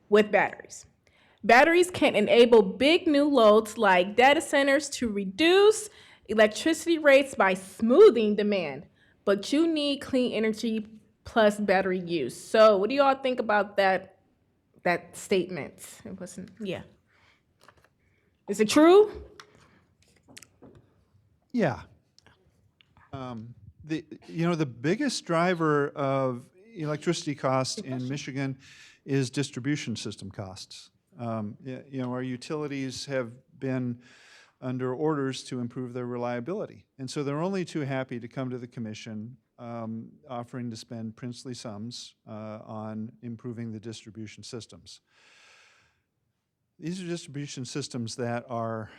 with batteries. Batteries can enable big new loads like data centers to reduce electricity rates by smoothing demand, but you need clean energy plus battery use. So what do you all think about that statement? Yeah. Is it true? Yeah. The biggest driver of electricity costs in Michigan is distribution system costs. Our utilities have been under orders to improve their reliability. And so they're only too happy to come to the commission offering to spend princely sums on improving the distribution systems. These are distribution systems that are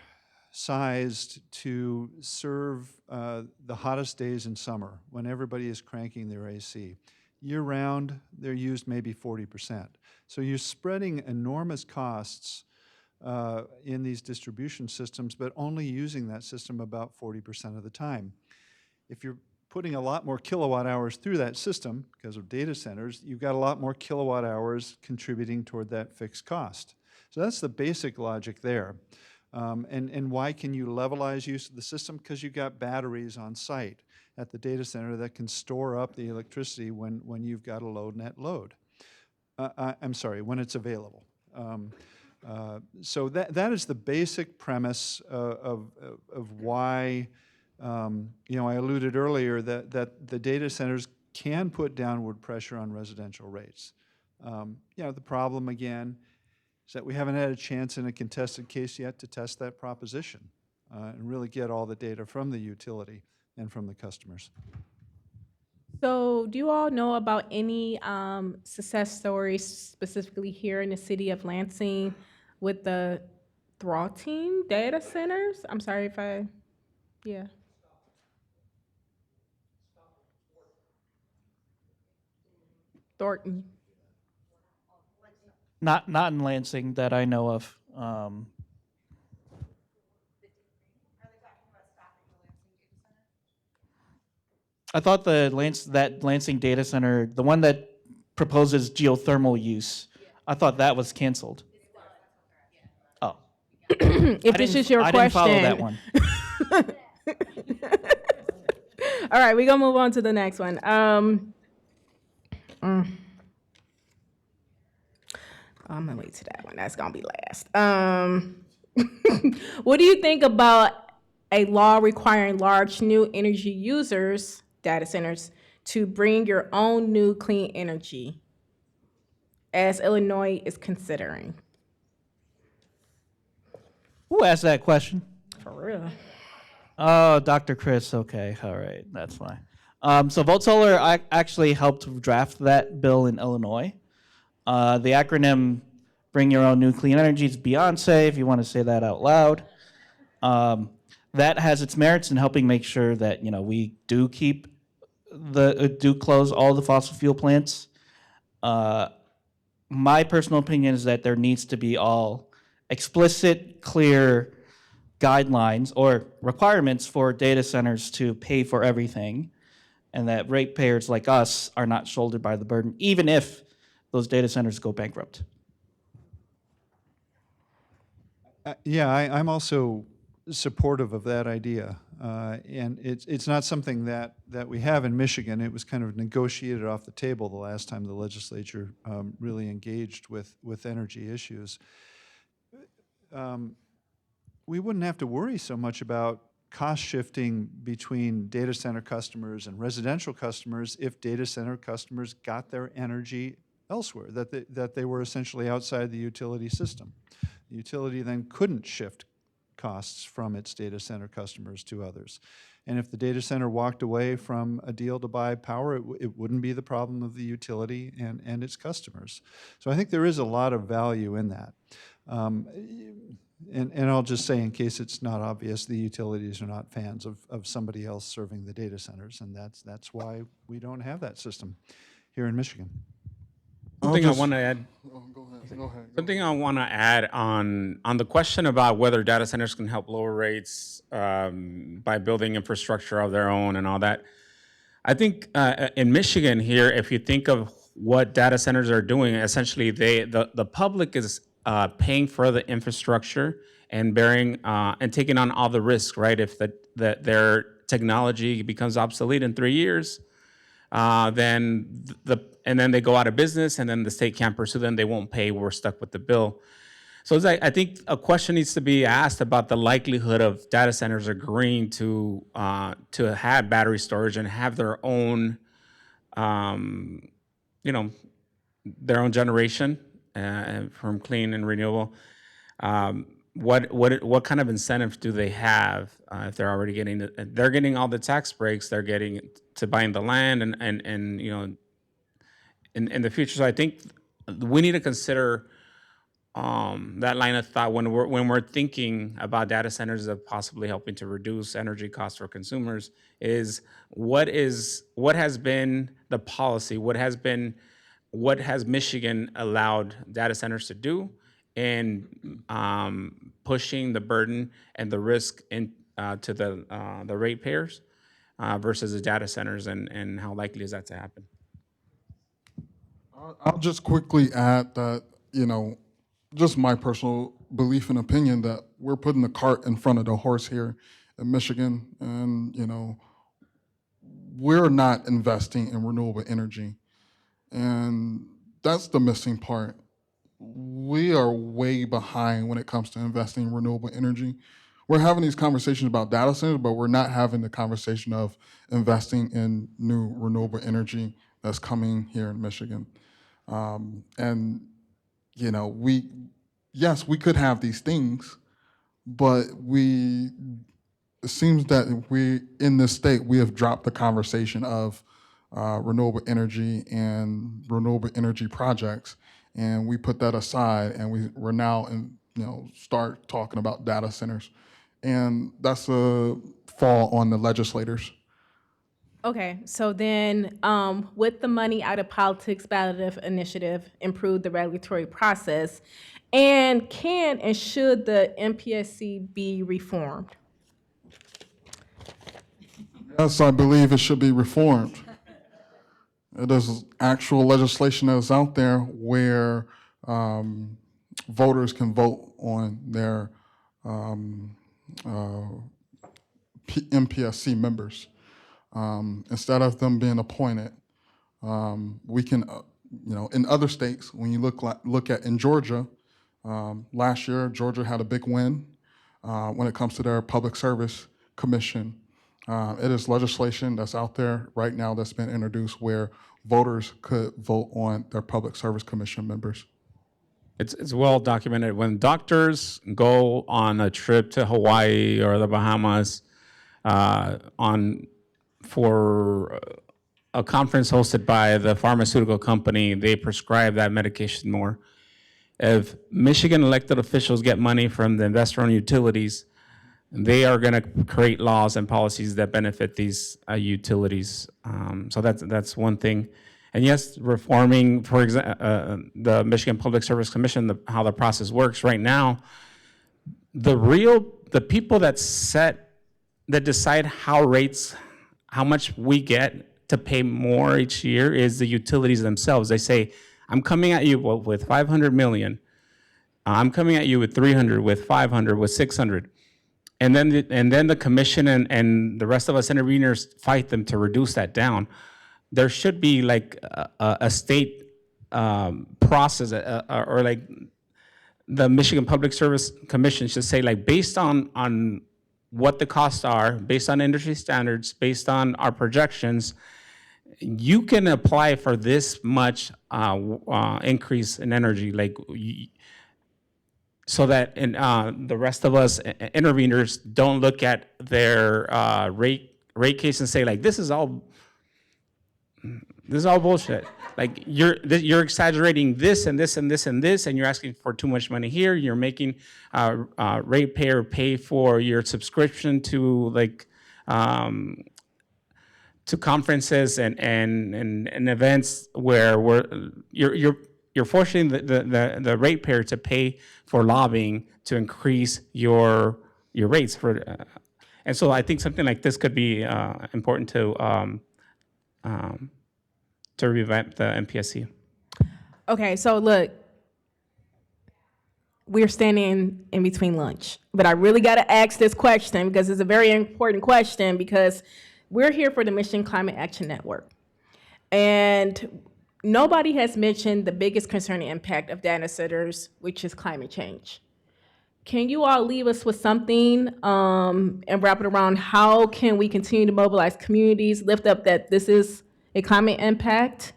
sized to serve the hottest days in summer when everybody is cranking their AC. Year-round, they're used maybe 40%. So you're spreading enormous costs in these distribution systems, but only using that system about 40% of the time. If you're putting a lot more kilowatt hours through that system because of data centers, you've got a lot more kilowatt hours contributing toward that fixed cost. So that's the basic logic there. And why can you levelize use of the system? Because you've got batteries on site at the data center that can store up the electricity when you've got a low net load. I'm sorry, when it's available. So that is the basic premise of why, I alluded earlier that the data centers can put downward pressure on residential rates. The problem again is that we haven't had a chance in a contested case yet to test that proposition and really get all the data from the utility and from the customers. So do you all know about any success stories specifically here in the city of Lansing with the Thornton data centers? I'm sorry if yeah. Thornton. Not in Lansing that I know of. I thought that Lansing data center, the one that proposes geothermal use, I thought that was canceled. Oh. If this is your I question. didn't follow that one. All right, we're gonna move on to the next one. I'm gonna wait to that one. That's gonna be last. What do you think about a law requiring large new energy users, data centers, to bring your own new clean energy, as Illinois is considering? Who asked that question? For real. Oh, Dr. Chris. Okay, all right, that's fine. So Volt Solar actually helped draft that bill in Illinois. The acronym "Bring Your Own New Clean Energy" is Beyonce, if you want to say that out loud. That has its merits in helping make sure that we do do close all the fossil fuel plants. My personal opinion is that there needs to be all explicit, clear guidelines or requirements for data centers to pay for everything, and that ratepayers like us are not shouldered by the burden, even if those data centers go bankrupt. I'm also supportive of that idea. And it's not something that we have in Michigan. It was kind of negotiated off the table the last time the legislature really engaged with energy issues. We wouldn't have to worry so much about cost shifting between data center customers and residential customers if data center customers got their energy elsewhere, that they were essentially outside the utility system. The utility then couldn't shift costs from its data center customers to others. And if the data center walked away from a deal to buy power, it wouldn't be the problem of the utility and its customers. So I think there is a lot of value in that. And I'll just say, in case it's not obvious, the utilities are not fans of somebody else serving the data centers, and that's why we don't have that system here in Michigan. Something I want to add. Go ahead. Something I want to add on the question about whether data centers can help lower rates by building infrastructure of their own and all that. I think in Michigan here, if you think of what data centers are doing, essentially the public is paying for the infrastructure and bearing and taking on all the risk, right? If their technology becomes obsolete in 3 years, then they go out of business, and then the state can't pursue them. They won't pay. We're stuck with the bill. So I think a question needs to be asked about the likelihood of data centers agreeing to have battery storage and have their own, their own generation from clean and renewable, what kind of incentives do they have if they're already getting they're getting all the tax breaks, they're getting to buying the land and you know, in the future. So I think we need to consider that line of thought when we're thinking about data centers of possibly helping to reduce energy costs for consumers. Is what has been the policy? What has Michigan allowed data centers to do, and pushing the burden and the risk to the ratepayers versus the data centers, and how likely is that to happen? I'll just quickly add that, you know, just my personal belief and opinion that we're putting the cart in front of the horse here in Michigan, and, you know, we're not investing in renewable energy. And that's the missing part. We are way behind when it comes to investing in renewable energy. We're having these conversations about data centers, but we're not having the conversation of investing in new renewable energy that's coming here in Michigan. And, you know, yes, we could have these things, but it seems that we, in this state, we have dropped the conversation of renewable energy and renewable energy projects, and we put that aside, and we're now start talking about data centers, and that's a fall on the legislators. Okay, so then with the money out of politics ballot initiative improve the regulatory process, and can and should the MPSC be reformed? Yes, I believe it should be reformed. There's actual legislation that is out there where voters can vote on their MPSC members. Instead of them being appointed, we can, in other states, when you look at in Georgia, last year, Georgia had a big win when it comes to their public service commission. It is legislation that's out there right now that's been introduced where voters could vote on their public service commission members. It's well documented. When doctors go on a trip to Hawaii or the Bahamas for a conference hosted by the pharmaceutical company, they prescribe that medication more. If Michigan elected officials get money from the investor-owned utilities, they are going to create laws and policies that benefit these utilities. So that's one thing. And yes, reforming, for example, the Michigan Public Service Commission, how the process works right now, the people that decide how much we get to pay more each year is the utilities themselves. They say, I'm coming at you with 500 million. I'm coming at you with 300, with 500, with 600. And then the commission and the rest of us interveners fight them to reduce that down. There should be like a state process, or like the Michigan Public Service Commission should say, like, based on what the costs are, based on industry standards, based on our projections, you can apply for this much increase in energy, like, so that the rest of us interveners don't look at their rate case and say, like, this is all bullshit. Like, you're exaggerating this and this and this and this, and you're asking for too much money here. You're making ratepayer pay for your subscription to to conferences and events where you're forcing the ratepayer to pay for lobbying to increase your rates for. And so I think something like this could be important to revamp the MPSC. Okay, so look, we're standing in between lunch, but I really got to ask this question because it's a very important question, because we're here for the Michigan Climate Action Network. And nobody has mentioned the biggest concern and impact of data centers, which is climate change. Can you all leave us with something and wrap it around how can we continue to mobilize communities, lift up that this is a climate impact,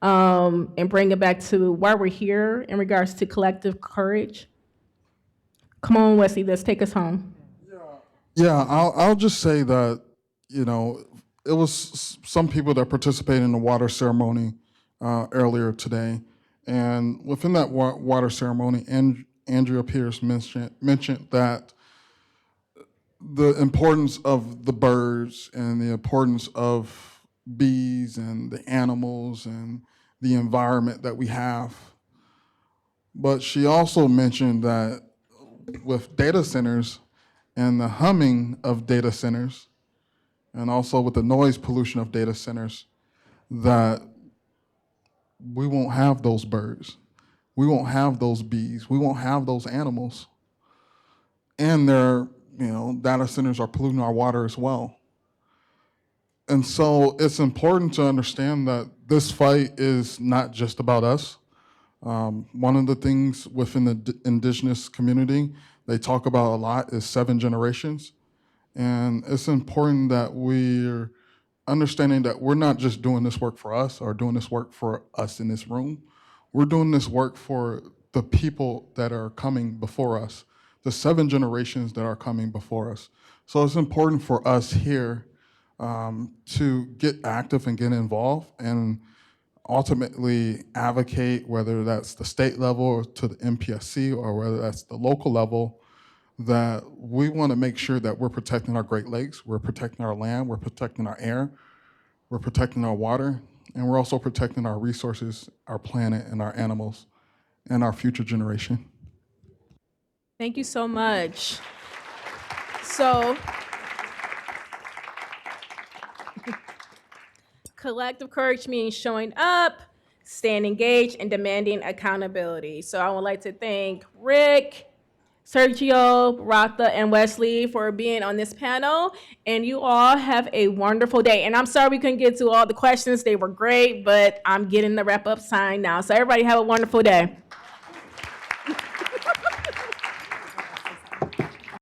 and bring it back to why we're here in regards to collective courage. Come on, Wesley, let's take us home. Yeah, I'll just say that, you know, it was some people that participated in the water ceremony earlier today. And within that water ceremony, Andrea Pierce mentioned that the importance of the birds and the importance of bees and the animals and the environment that we have. But she also mentioned that with data centers and the humming of data centers, and also with the noise pollution of data centers, that we won't have those birds. We won't have those bees. We won't have those animals. And data centers are polluting our water as well. And so it's important to understand that this fight is not just about us. One of the things within the indigenous community they talk about a lot is 7 generations. And it's important that we're understanding that we're not just doing this work for us or doing this work for us in this room. We're doing this work for the people that are coming before us, the 7 generations that are coming before us. So it's important for us here to get active and get involved and ultimately advocate, whether that's the state level or to the MPSC or whether that's the local level, that we want to make sure that we're protecting our Great Lakes, we're protecting our land, we're protecting our air, we're protecting our water, and we're also protecting our resources, our planet, and our animals, and our future generation. Thank you so much. So, collective courage means showing up, staying engaged, and demanding accountability. So I would like to thank Rick, Sergio, Boratha, and Wesley for being on this panel. And you all have a wonderful day. And I'm sorry we couldn't get to all the questions. They were great, but I'm getting the wrap-up sign now. So everybody have a wonderful day.